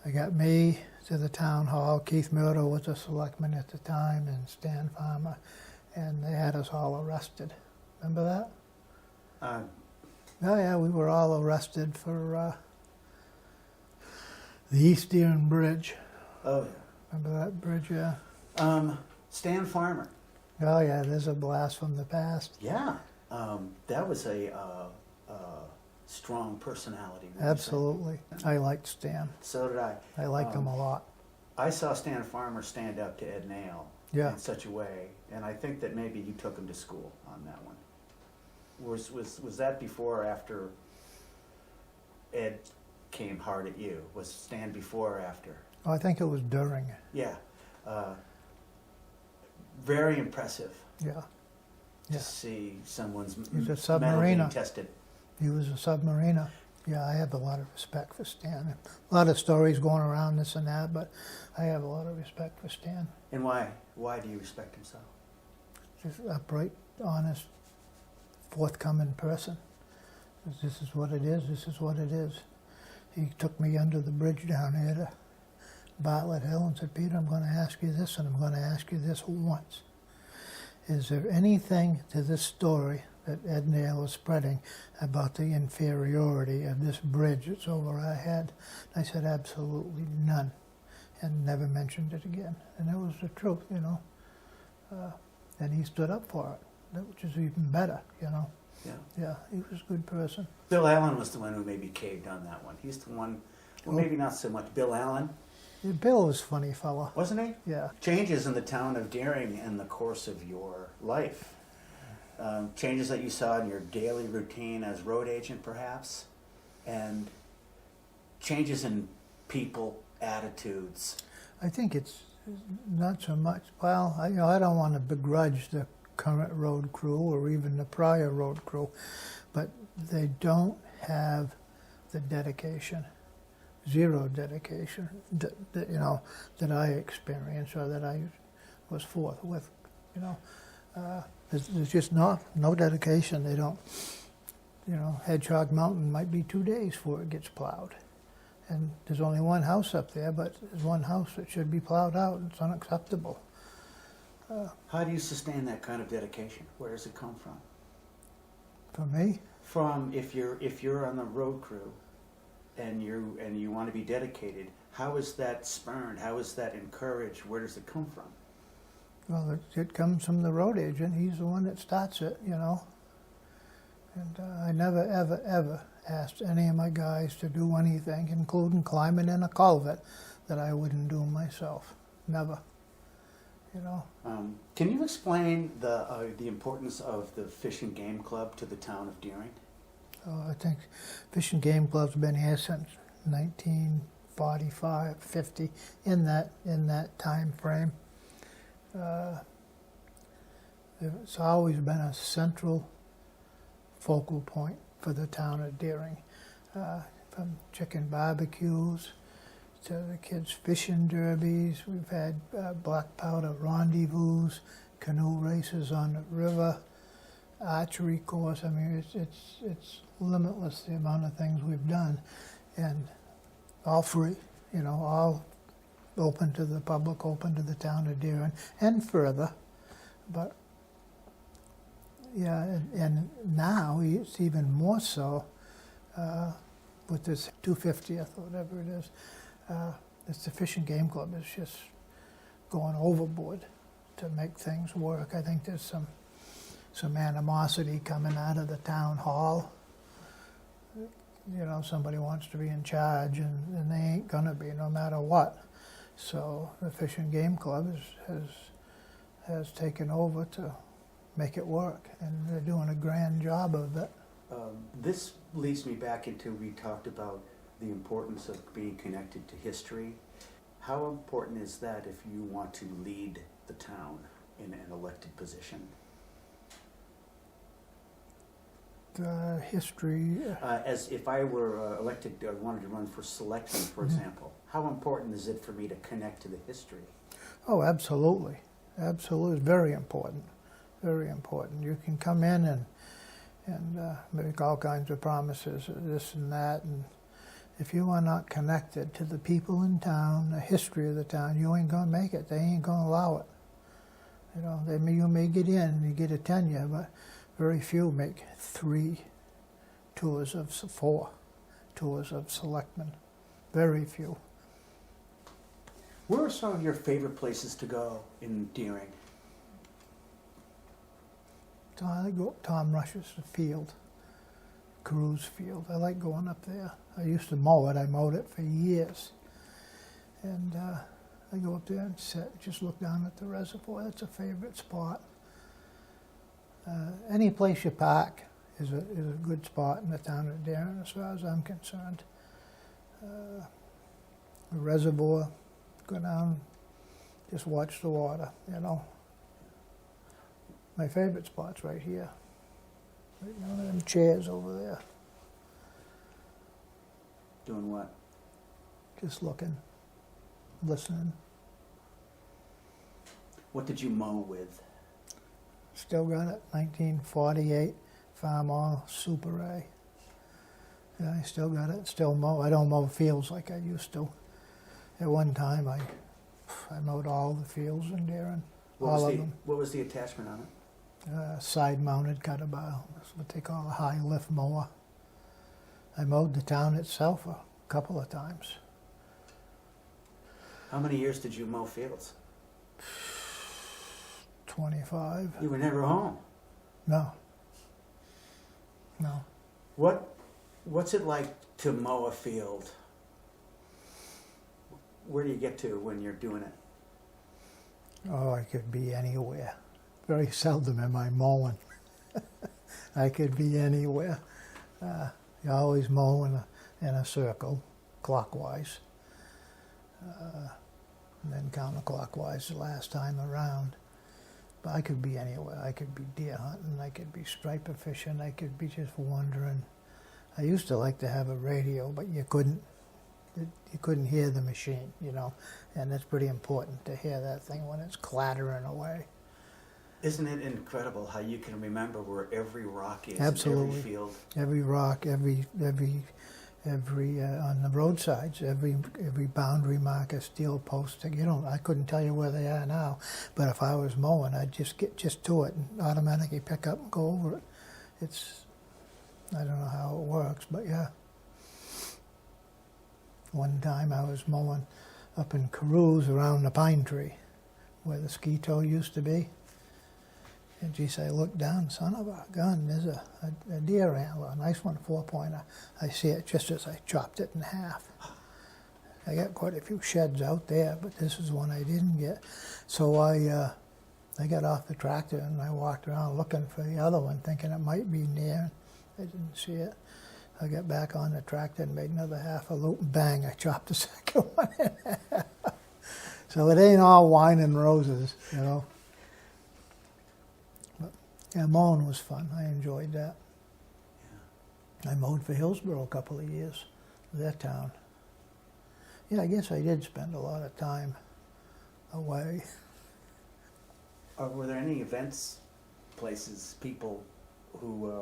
they got me to the town hall. Keith Murdo was a selectman at the time, and Stan Farmer, and they had us all arrested. Remember that? Oh yeah, we were all arrested for the East Deering Bridge. Oh, Remember that bridge? Yeah. Stan Farmer. Oh yeah, there's a blast from the past. Yeah, that was a strong personality. wouldn't you say? Absolutely. I liked Stan. So did I. I liked him a lot. I saw Stan Farmer stand up to Ed Nail Yeah. in such a way, and I think that maybe you took him to school on that one. Was that before or after Ed came hard at you? Was Stan before or after? Oh, I think it was during. Yeah. Very impressive Yeah. to Yeah. see someone's He's a metal being submariner. tested. He was a submariner. Yeah, I have a lot of respect for Stan. A lot of stories going around this and that, but I have a lot of respect for Stan. And why? Why do you respect him so? Just upright, honest, forthcoming person. This is what it is. This is what it is. He took me under the bridge down here to Bartlett Hill and said, Peter, I'm going to ask you this, and I'm going to ask you this once. Is there anything to this story that Ed Nail is spreading about the inferiority of this bridge that's over our head? I said, absolutely none, and never mentioned it again. And it was the truth, you know. And he stood up for it, which is even better, you know. Yeah. Yeah, he was a good person. Bill Allen was the one who maybe caved on that one. He's the one, well, maybe not so much. Bill Allen, Yeah, Bill was a funny fella. wasn't he? Yeah. Changes in the town of Deering in the course of your life. Changes that you saw in your daily routine as road agent, perhaps, and changes in people, attitudes. I think it's not so much, well, I don't want to begrudge the current road crew or even the prior road crew, but they don't have the dedication, zero dedication, that I experienced or that I was forth with, you know. There's just no dedication. They don't, Hedgehog Mountain might be 2 days before it gets plowed. And there's only one house up there, but there's one house that should be plowed out. It's unacceptable. How do you sustain that kind of dedication? Where does it come from? For me, From if you're on the road crew, and you want to be dedicated, how is that spurned? How is that encouraged? Where does it come from? well, it comes from the road agent. He's the one that starts it, you know. And I never, ever, ever asked any of my guys to do anything, including climbing in a culvert, that I wouldn't do myself. Never. You know. Can you explain the importance of the Fish and Game Club to the town of Deering? I think Fish and Game Club's been here since 1945, 50, in that time frame. It's always been a central focal point for the town of Deering, from chicken barbecues to the kids' fishing derbies. We've had black powder rendezvous, canoe races on the river, archery course. I mean, it's limitless the amount of things we've done, and all free, all open to the public, open to the town of Deering, and further. But yeah, and now it's even more so with this 250th or whatever it is. It's the Fish and Game Club is just going overboard to make things work. I think there's some animosity coming out of the town hall. Somebody wants to be in charge, and they ain't gonna be, no matter what. So the Fish and Game Club has taken over to make it work, and they're doing a grand job of it. This leads me back into, we talked about the importance of being connected to history. How important is that if you want to lead the town in an elected position? History, As if I were elected, I wanted to run for selectman, for example, how important is it for me to connect to the history? oh, absolutely, absolutely, it's very important, very important. You can come in and make all kinds of promises, this and that, and if you are not connected to the people in town, the history of the town, you ain't gonna make it. They ain't gonna allow it. You know, you may get in, you get a tenure, but very few make 3 tours of 4 tours of selectmen. Very few. Where are some of your favorite places to go in Deering? So I like go Tom Rush's field, Cruz Field. I like going up there. I used to mow it. I mowed it for years. And I go up there and sit, just look down at the reservoir. That's a favorite spot. Any place you park is a good spot in the town of Deering, as far as I'm concerned. The reservoir, go down, just watch the water, you know. My favorite spot's right here. Right down in them chairs over there. Doing what? Just looking, listening. What did you mow with? Still got it, 1948 Farmall Super A. Yeah, I still got it, still mow. I don't mow fields like I used to. At one time, I mowed all the fields in Deering, all of them. What was the attachment on it? Side-mounted cutterbow. That's what they call a high-lift mower. I mowed the town itself a couple of times. How many years did you mow fields? 25. You were never home. No. No. What's it like to mow a field? Where do you get to when you're doing it? Oh, I could be anywhere. Very seldom am I mowing. I could be anywhere. You always mow in a circle, clockwise, and then counterclockwise the last time around. But I could be anywhere. I could be deer hunting, I could be striper fishing, I could be just wandering. I used to like to have a radio, but you couldn't hear the machine, you know, and it's pretty important to hear that thing when it's clattering away. Isn't it incredible how you can remember where every rock is Absolutely. in every field? Every rock, every on the roadsides, every boundary marker, steel post. I couldn't tell you where they are now, but if I was mowing, I'd just get to it and automatically pick up and go over it. I don't know how it works, but yeah. One time I was mowing up in Carews around the pine tree, where the ski tow used to be. And geez, I looked down, son of a gun, there's a deer antler, a nice one, 4-pointer. I see it just as I chopped it in half. I got quite a few sheds out there, but this is one I didn't get. So I got off the tractor and I walked around looking for the other one, thinking it might be near. I didn't see it. I got back on the tractor and made another half a loop, and bang, I chopped the second one in half. So it ain't all wine and roses, you know. Yeah, mowing was fun. I enjoyed that. Yeah. I mowed for Hillsborough a couple of years, their town. Yeah, I guess I did spend a lot of time away. Were there any events, places, people who,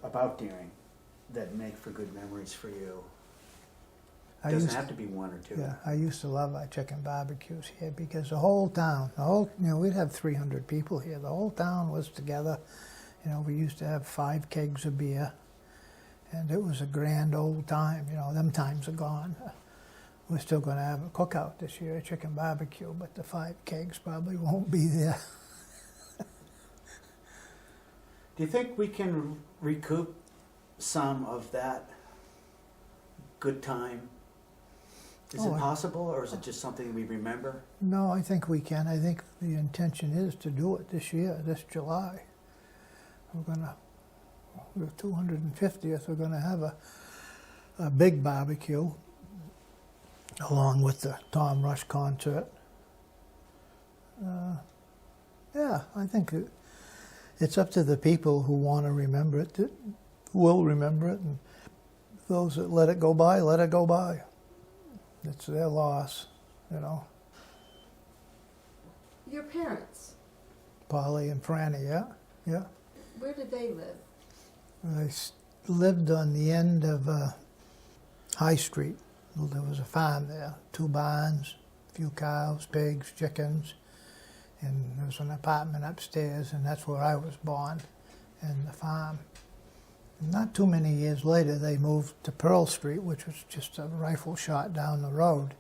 about Deering, that make for good memories for you? Doesn't have to be one or two. Yeah, I used to love our chicken barbecues here because the whole town, we'd have 300 people here. The whole town was together. You know, we used to have 5 kegs of beer, and it was a grand old time. You know, them times are gone. We're still going to have a cookout this year, a chicken barbecue, but the 5 kegs probably won't be there. Do you think we can recoup some of that good time? Is it possible, or is it just something we remember? No, I think we can. I think the intention is to do it this year, this July. We're 250th, we're going to have a big barbecue along with the Tom Rush concert. Yeah, I think it's up to the people who want to remember it, that will remember it, and those that let it go by, let it go by. It's their loss, you know. Your parents, Polly and Franny, yeah. where did they live? I lived on the end of High Street. Well, there was a farm there, 2 barns, a few cows, pigs, chickens, and there was an apartment upstairs, and that's where I was born, in the farm. And not too many years later, they moved to Pearl Street, which was just a rifle shot down the road,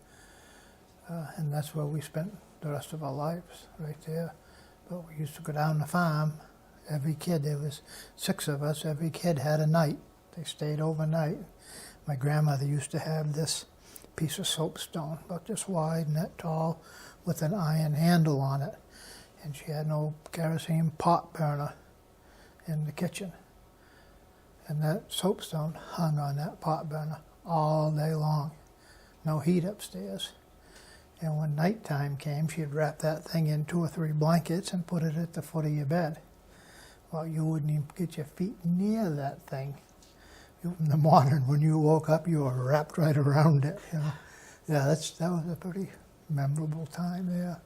and that's where we spent the rest of our lives, right there. But we used to go down the farm. Every kid, there was 6 of us, every kid had a night. They stayed overnight. My grandmother used to have this piece of soapstone, about this wide and that tall, with an iron handle on it. And she had an old kerosene pot burner in the kitchen. And that soapstone hung on that pot burner all day long. No heat upstairs. And when nighttime came, she'd wrap that thing in 2 or 3 blankets and put it at the foot of your bed. Well, you wouldn't even get your feet near that thing. In the morning, when you woke up, you were wrapped right around it. You know? Yeah, that was a pretty memorable time there.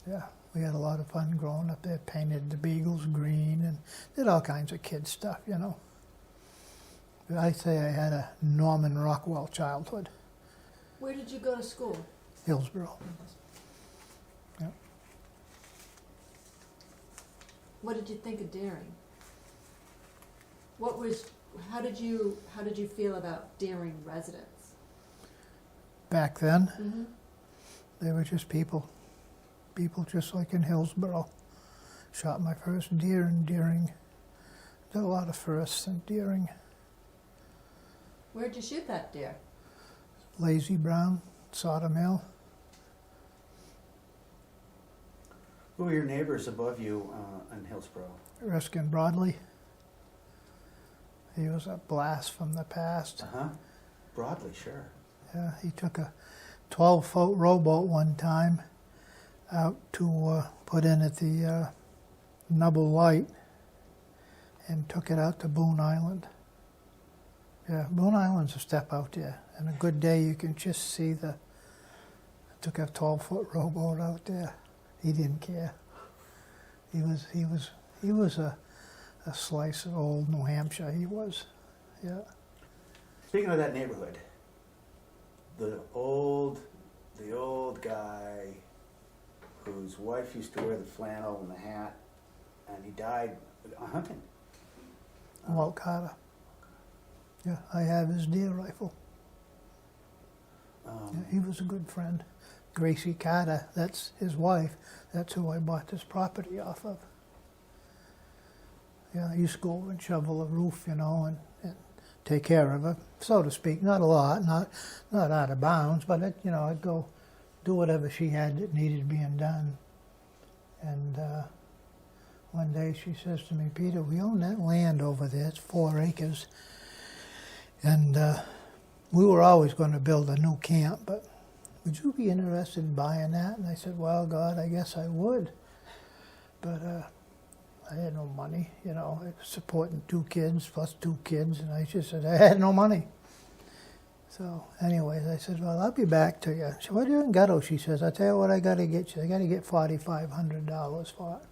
Yeah, we had a lot of fun growing up there. Painted the beagles green and did all kinds of kid stuff, you know. I say I had a Norman Rockwell childhood. Where did you go to school? Hillsborough. Yeah. What did you think of Daring? How did you feel about Daring residents? Back then, Mm-hmm. they were just people. People just like in Hillsborough. Shot my first deer in Deering. Did a lot of firsts in Deering. Where'd you shoot that deer? Lazy Brown, Sodom Hill. Who were your neighbors above you in Hillsborough? Erskine Broadley. He was a blast from the past. Uh-huh. Broadly, sure. Yeah, he took a 12-foot rowboat one time out to put in at the Nubble Light and took it out to Boone Island. Yeah, Boone Island's a step out there. And a good day you can just see took a 12-foot rowboat out there. He didn't care. He was a slice of old New Hampshire, he was. Yeah. Speaking of that neighborhood, the old guy whose wife used to wear the flannel and the hat, and he died hunting. Walt Carter. Yeah, I have his deer rifle. Yeah, he was a good friend. Gracie Carter, that's his wife. That's who I bought this property off of. Yeah, I used to go over and shovel a roof, you know, and take care of her, so to speak. Not a lot, not out of bounds, but I'd go do whatever she had that needed being done. And one day she says to me, "Peter, we own that land over there. It's 4 acres, and we were always going to build a new camp, but would you be interested in buying that?" And I said, "Well, God, I guess I would." But I had no money, you know, I was supporting 2 kids plus 2 kids, and I just said, I had no money. So anyways, I said, "Well, I'll be back to you." She said, "What are you in Ghetto?" She says, "I'll tell you what I got to get you. I got to get $4,500 for it."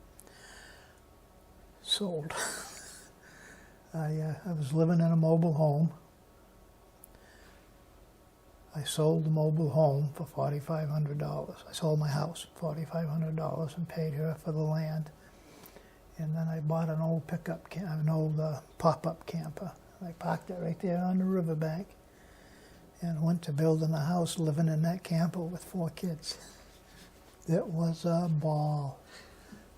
Sold. I was living in a mobile home. I sold the mobile home for $4,500. I sold my house for $4,500 and paid her for the land. And then I bought an old pop-up camper. I parked it right there on the riverbank and went to building a house living in that camper with 4 kids. It was a ball.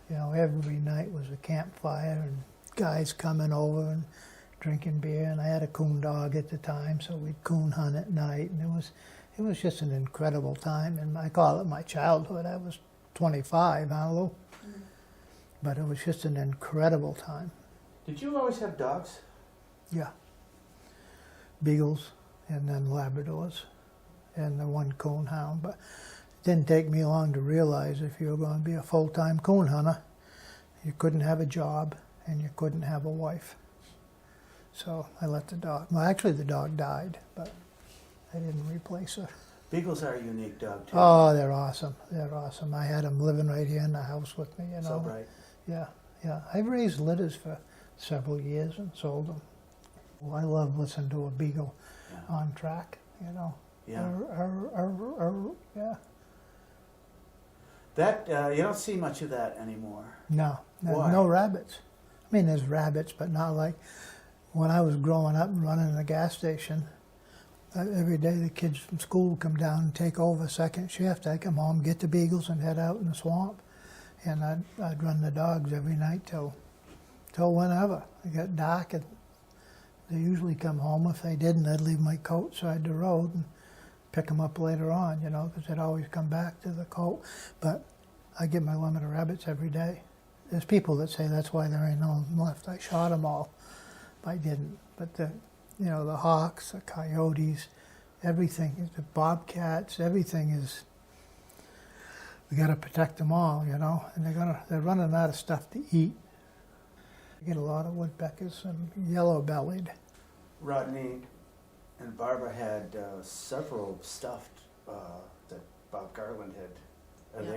You know, every night was a campfire and guys coming over and drinking beer, and I had a coon dog at the time, so we'd coon hunt at night, and it was just an incredible time, and I call it my childhood. I was 25, huh, Lou? But it was just an incredible time. Did you always have dogs? Yeah. Beagles, and then Labradors, and the 1 coon hound, but didn't take me long to realize if you were going to be a full-time coon hunter, you couldn't have a job and you couldn't have a wife. So I let the dog, well actually the dog died, but I didn't replace her. Beagles are a unique dog too. Oh, they're awesome. They're awesome. I had them living right here in the house with me, you know. So bright. Yeah, yeah. I've raised litters for several years and sold them. Well, I love listening to a beagle Yeah. on track, you know. Yeah. Yeah. That you don't see much of that anymore. No, Why? no rabbits. I mean, there's rabbits, but not like when I was growing up and running the gas station. Every day the kids from school would come down and take over second shift. I'd come home, get the beagles, and head out in the swamp. And I'd run the dogs every night till whenever. It got dark, and they usually come home. If they didn't, I'd leave my coat side the road and pick them up later on, you know, because they'd always come back to the coat. But I get my limit of rabbits every day. There's people that say that's why there ain't no left. I shot them all. I didn't. But the hawks, the coyotes, everything, the bobcats, everything is, we got to protect them all, you know, and they're running out of stuff to eat. You get a lot of woodpeckers and yellow-bellied. Rodney and Barbara had several stuffed that Bob Garland had. Yeah,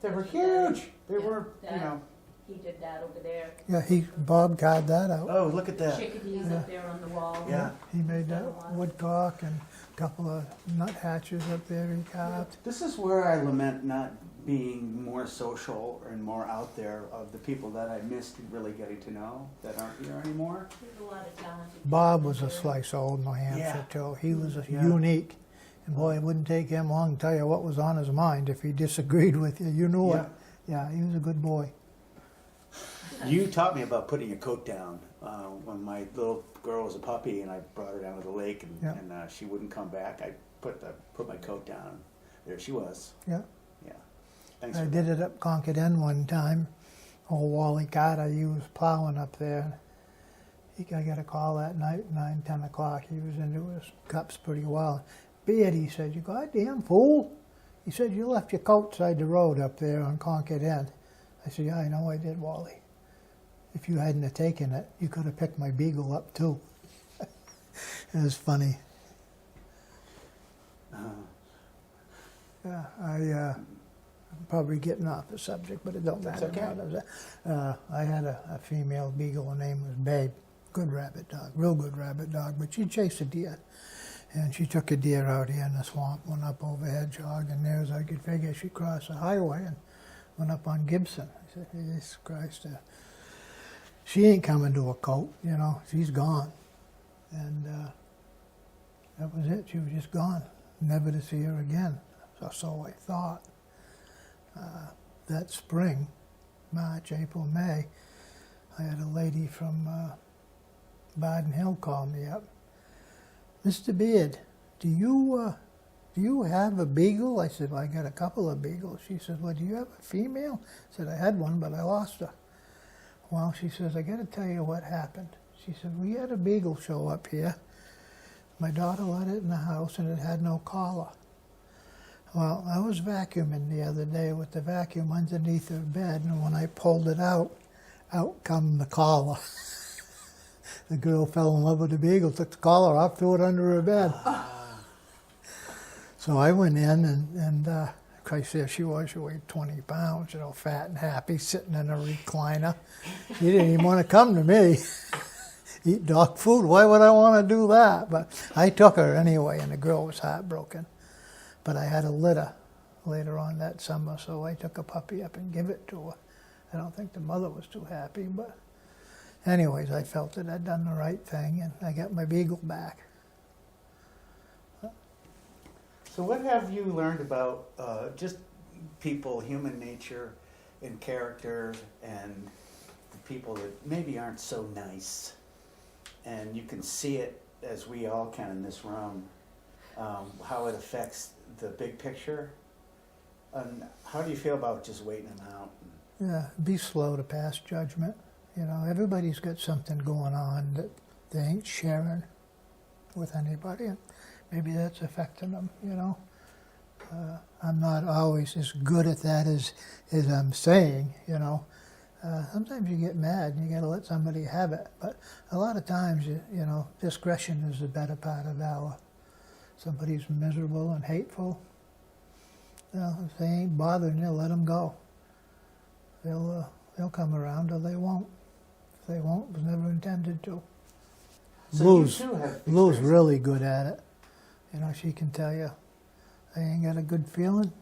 They were heart. huge. They Yeah, were, that- you know. He did that over there. Yeah, Bob carved that out. Oh, look at that. Chickadees Yeah. up there on the wall. Yeah. He made that woodcock and a couple of nuthatches up there he carved. This is where I lament not being more social and more out there of the people that I missed really getting to know that aren't here anymore. There's a lot of talented Bob people was a there. slice of old New Hampshire too. He was Yeah. unique. And boy, it wouldn't take him long to tell you what was on his mind if he disagreed with you. You knew it. Yeah, he was a good boy. You taught me about putting your coat down when my little girl was a puppy, and I brought her down to the lake, and, Yeah. and she wouldn't come back. I put my coat down. There she was. Yeah. Yeah. Thanks. I for did it up Concord End one time. Old Wally Carter, he was plowing up there. I got a call that night, 9, 10 o'clock. He was into his cups pretty well. Beard, he said, "You goddamn fool." He said, "You left your coat side the road up there on Concord End." I said, "Yeah, I know I did, Wally. If you hadn't have taken it, you could have picked my beagle up too." It was funny. Yeah, I'm probably getting off the subject, but it don't That's matter. okay. now, does it? I had a female beagle. Her name was Babe. Good rabbit dog, real good rabbit dog. But she chased a deer, and she took a deer out here in the swamp, went up over Hedgehog, and there, as I could figure, she crossed the highway and went up on Gibson. I said, "Jesus Christ, she ain't coming to a coat, you know. She's gone." And that was it. She was just gone, never to see her again. So I thought. That spring, March, April, May, I had a lady from Bardon Hill call me up. "Mr. Beard, do you have a beagle?" I said, "Well, I got a couple of beagles." She said, "Well, do you have a female?" I said, "I had one, but I lost her." Well, she says, "I got to tell you what happened." She said, "We had a beagle show up here. My daughter let it in the house, and it had no collar. Well, I was vacuuming the other day with the vacuum underneath her bed, and when I pulled it out come the collar." The girl fell in love with the beagle, took the collar off, threw it under her bed. So I went in, and Christ, there she was. She weighed 20 pounds, you know, fat and happy, sitting in a recliner. She didn't even want to come to me. Eat dog food, why would I want to do that? But I took her anyway, and the girl was heartbroken. But I had a litter later on that summer, so I took a puppy up and gave it to her. I don't think the mother was too happy, but anyways, I felt that I'd done the right thing, and I got my beagle back. So what have you learned about just people, human nature, and character, and the people that maybe aren't so nice? And you can see it, as we all can in this room, how it affects the big picture. And how do you feel about just waiting them out? Yeah, be slow to pass judgment. You know, everybody's got something going on that they ain't sharing with anybody, and maybe that's affecting them, you know. I'm not always as good at that as I'm saying, you know. Sometimes you get mad and you got to let somebody have it. But a lot of times, you know, discretion is the better part of valor. Somebody's miserable and hateful, you know, if they ain't bothering you, let them go. They'll come around or they won't. If they won't, it was never intended to. So Lou's, you too have Lou's experience. really good at it. You know, she can tell you, I ain't got a good feeling.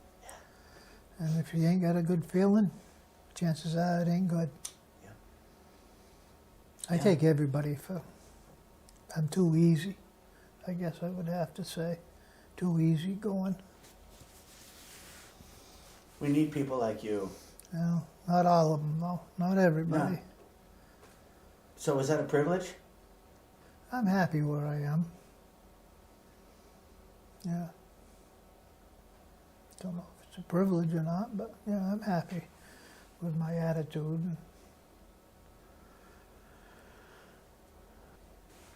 And if you ain't got a good feeling, chances are it ain't good. Yeah. I Yeah. take everybody for, I'm too easy, I guess I would have to say. Too easy going. We need people like you. You know, not all of them though, not everybody. No. So is that a privilege? I'm happy where I am. Yeah. Don't know if it's a privilege or not, but yeah, I'm happy with my attitude.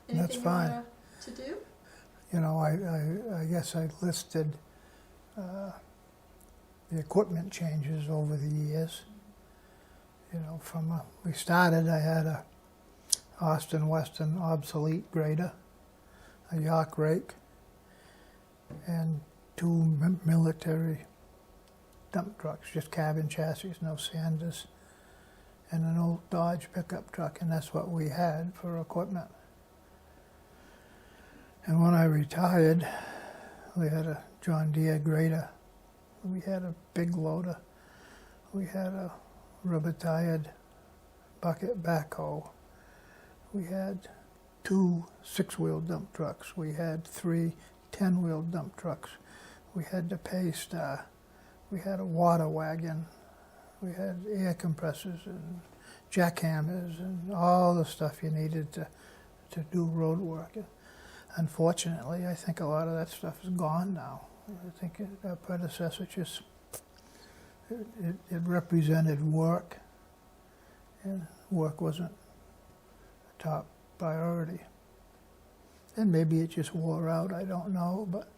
That's Anything fine. more to do? You know, I guess I listed the equipment changes over the years. You know, we started, I had a Austin Weston obsolete grader, a York rake, and two military dump trucks, just cabin chassis, no Sanders, and an old Dodge pickup truck, and that's what we had for equipment. And when I retired, we had a John Deere grader, we had a big loader, we had a rubber-tired bucket backhoe, we had two six-wheel dump trucks, we had three 10-wheel dump trucks, we had the Paystar, we had a water wagon, we had air compressors and jackhammers and all the stuff you needed to do road work. Unfortunately, I think a lot of that stuff is gone now. I think our predecessor just, it represented work, and work wasn't a top priority. And maybe it just wore out, I don't know, but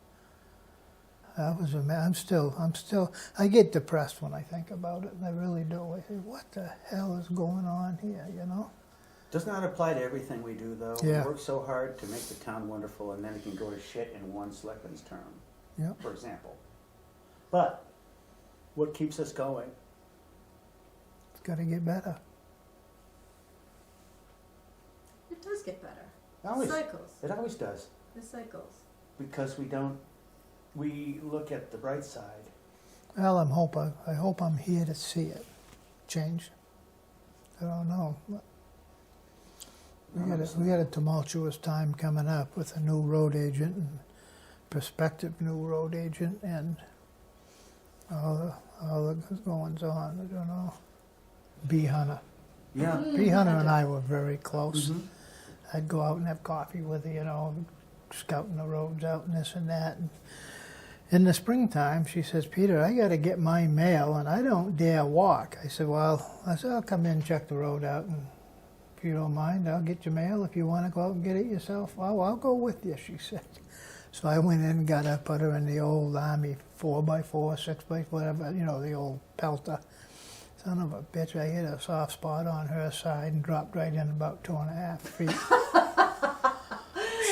I'm still, I get depressed when I think about it, and I really do. I say, what the hell is going on here, you know? Does not apply to everything we do, though. Yeah. We work so hard to make the town wonderful, and then it can go to shit in one selectman's term, Yeah. for example. But what keeps us going? It's got to get better. It does get better. Always. Cycles. It always does, It cycles. because we look at the bright side. Well, I hope I'm here to see it change. I don't know. We got a tumultuous time coming up with a new road agent and prospective new road agent and all the goings on. I don't know. Bee Hunter. Yeah. Bee Hunter and I were very close. Mhm. I'd go out and have coffee with her, you know, scouting the roads out and this and that. And in the springtime, she says, Peter, I got to get my mail and I don't dare walk. I said, I'll come in and check the road out, and if you don't mind, I'll get your mail. If you want to go out and get it yourself, I'll go with you, she said. So I went in and got her, put her in the old Army 4x4, 6x, whatever, you know, the old Pelter. Son of a bitch, I hit a soft spot on her side and dropped right in about 2.5 feet.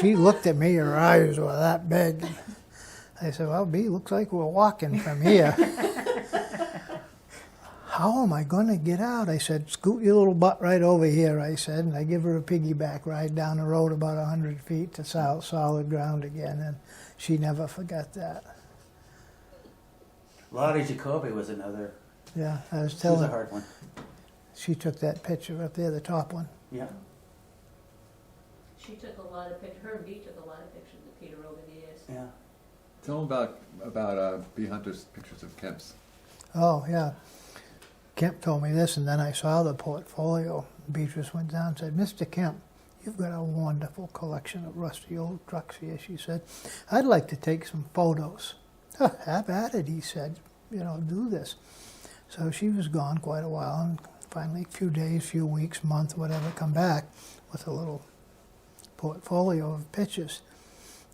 She looked at me, her eyes were that big. I said, well, Bee, looks like we're walking from here. How am I going to get out? I said, scoot your little butt right over here, I said, and I give her a piggyback ride down the road about 100 feet to solid ground again, and she never forgot that. Lottie Jacoby was another. Yeah, I was She was telling a hard one. she took that picture up there, the top one. Yeah. She took a lot of pictures, her and Bee took a lot of pictures of Peter over the years. Yeah. Tell them about Bee Hunter's pictures of Kemp's. Oh, yeah. Kemp told me this, and then I saw the portfolio. Beatrice went down and said, Mr. Kemp, you've got a wonderful collection of rusty old trucks here, she said. I'd like to take some photos. Have at it, he said. You know, do this. So she was gone quite a while, and finally, a few days, few weeks, month, whatever, come back with a little portfolio of pictures.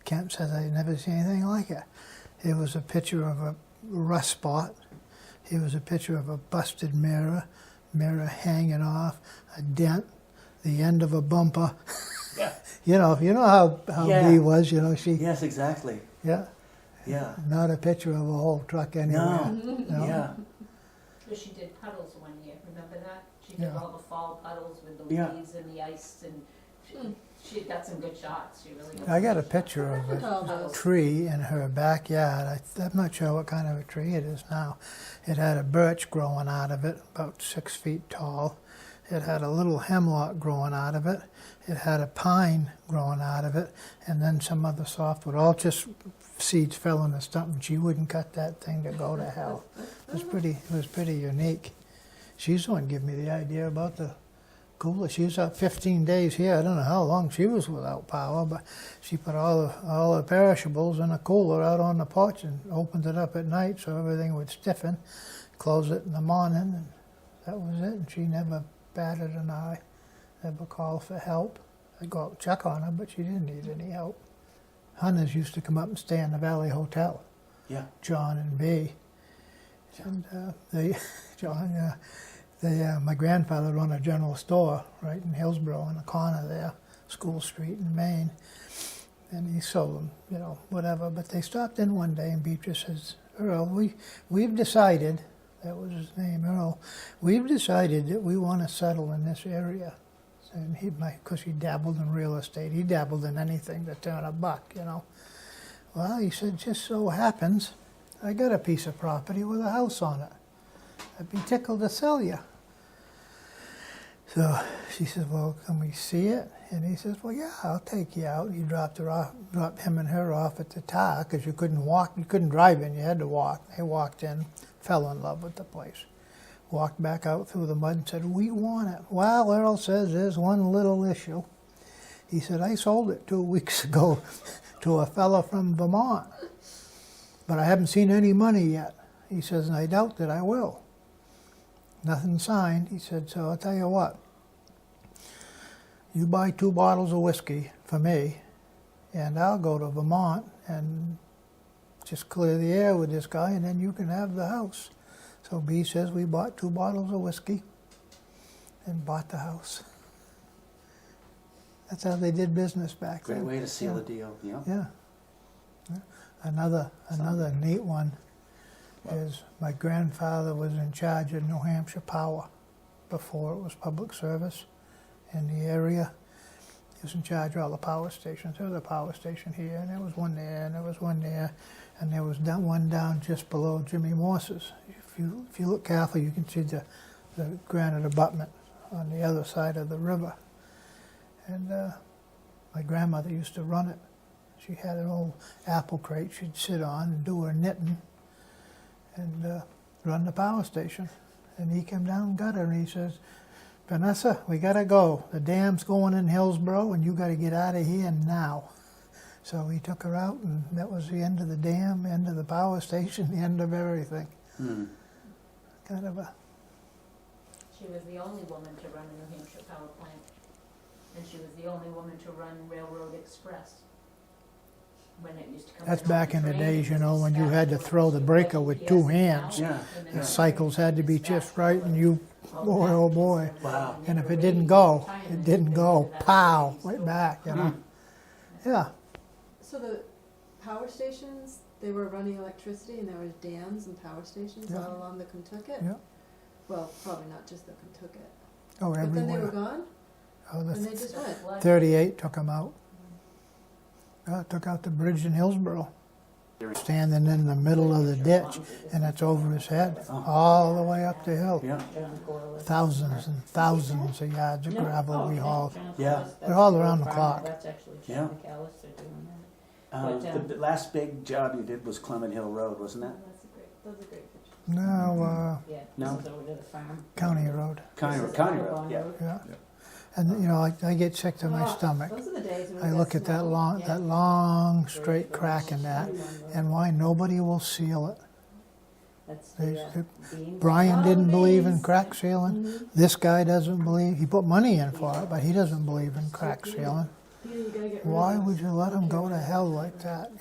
Kemp says, I never seen anything like it. It was a picture of a rust spot. It was a picture of a busted mirror hanging off, a dent, the end of a bumper. Yeah. You know how Yeah. Bee was, she, Yes, exactly. yeah, Yeah. not a picture of a whole truck anywhere. No. Yeah. But she did puddles one year, remember that? She did Yeah. all the fall puddles with the Yeah. leaves and the ice, and she got some good shots, she really got I got some a good picture of Look at all a those. tree in her backyard. I'm not sure what kind of a tree it is now. It had a birch growing out of it, about 6 feet tall. It had a little hemlock growing out of it. It had a pine growing out of it, and then some other softwood. All just seeds fell in the stump, and she wouldn't cut that thing to go to hell. It was pretty unique. She's the one gave me the idea about the cooler. She was out 15 days here. I don't know how long she was without power, but she put all the perishables in a cooler out on the porch and opened it up at night so everything would stiffen. Close it in the morning, and that was it. And she never batted an eye, never called for help. I'd go out and check on her, but she didn't need any help. Hunters used to come up and stay in the Valley Hotel, Yeah. John and Bee. And my grandfather run a general store right in Hillsborough on the corner there, School Street in Maine. And he sold them, whatever. But they stopped in one day and Beatrice says, Earl, we've decided, that was his name, Earl, we've decided that we want to settle in this area. And because he dabbled in real estate, he dabbled in anything to turn a buck, Well, he said, just so happens, I got a piece of property with a house on it. I'd be tickled to sell you. So she says, well, can we see it? And he says, well, yeah, I'll take you out. He dropped him and her off at the tower because you couldn't drive in, you had to walk. They walked in, fell in love with the place. Walked back out through the mud and said, we want it. Well, Earl says there's one little issue. He said, I sold it 2 weeks ago to a fella from Vermont, but I haven't seen any money yet. He says, and I doubt that I will. Nothing signed. He said, so I'll tell you what. You buy 2 bottles of whiskey for me, and I'll go to Vermont and just clear the air with this guy, and then you can have the house. So B says we bought 2 bottles of whiskey and bought the house. That's how they did business back Great then. way to seal a deal. Yeah. Yeah. Another neat one is my grandfather was in charge of New Hampshire Power before it was public service in the area. He was in charge of all the power stations. There was a power station here, and there was one there, and there was one there, and there was one down just below Jimmy Morse's. If you look carefully, you can see the granite abutment on the other side of the river. And my grandmother used to run it. She had an old apple crate she'd sit on and do her knitting and run the power station. And he came down and got her, and he says, Vanessa, we got to go. The dam's going in Hillsborough, and you got to get out of here now. So he took her out, and that was the end of the dam, end of the power station, the end of everything. Hmm. Kind of a... She was the only woman to run a New Hampshire power plant, and she was the only woman to run Railroad Express. When it used to come That's in back on in the train, days, it was when you had to stacked throw the with breaker with 2 GPS hands. Yeah. and then The the cycles had to be just right, and you, all boy, the oh batteries boy. Wow. and And they if were it didn't ready go, for it retirement, didn't they go, were that pow, ready right to back, Hmm. Yeah. So the power stations, they were running electricity and there was dams and power stations Yeah. all along the Kentucket? Yeah. Well, probably not just the Kentucket. Oh, But then they were everywhere. gone Oh, and they the just went. Flood. 38 took them out. Took out the bridge in Hillsborough. Standing in the middle of the ditch, and it's over his head, all the way up the hill. Yeah. Thousands and thousands of yards of gravel we hauled. Yeah. They're all around the clock. That's actually Yeah. John McAllister doing that. The last big job you did was Clement Hill Road, wasn't that? Those are great pictures. No, Yeah, No. this is over to the farm. County Road, County This is Road, Audubon yeah. yeah. And, I get sick to my Oh, stomach. Those are the days when I we look got at that snow. long straight crack in that, and why nobody will seal it. That's They- the beans. Brian Oh, didn't believe in beans. crack sealing. Mhm. This guy doesn't believe, he put money in for it, but he doesn't believe in crack sealing. Peter, you gotta get rid of Why those. would you let him go to hell like that,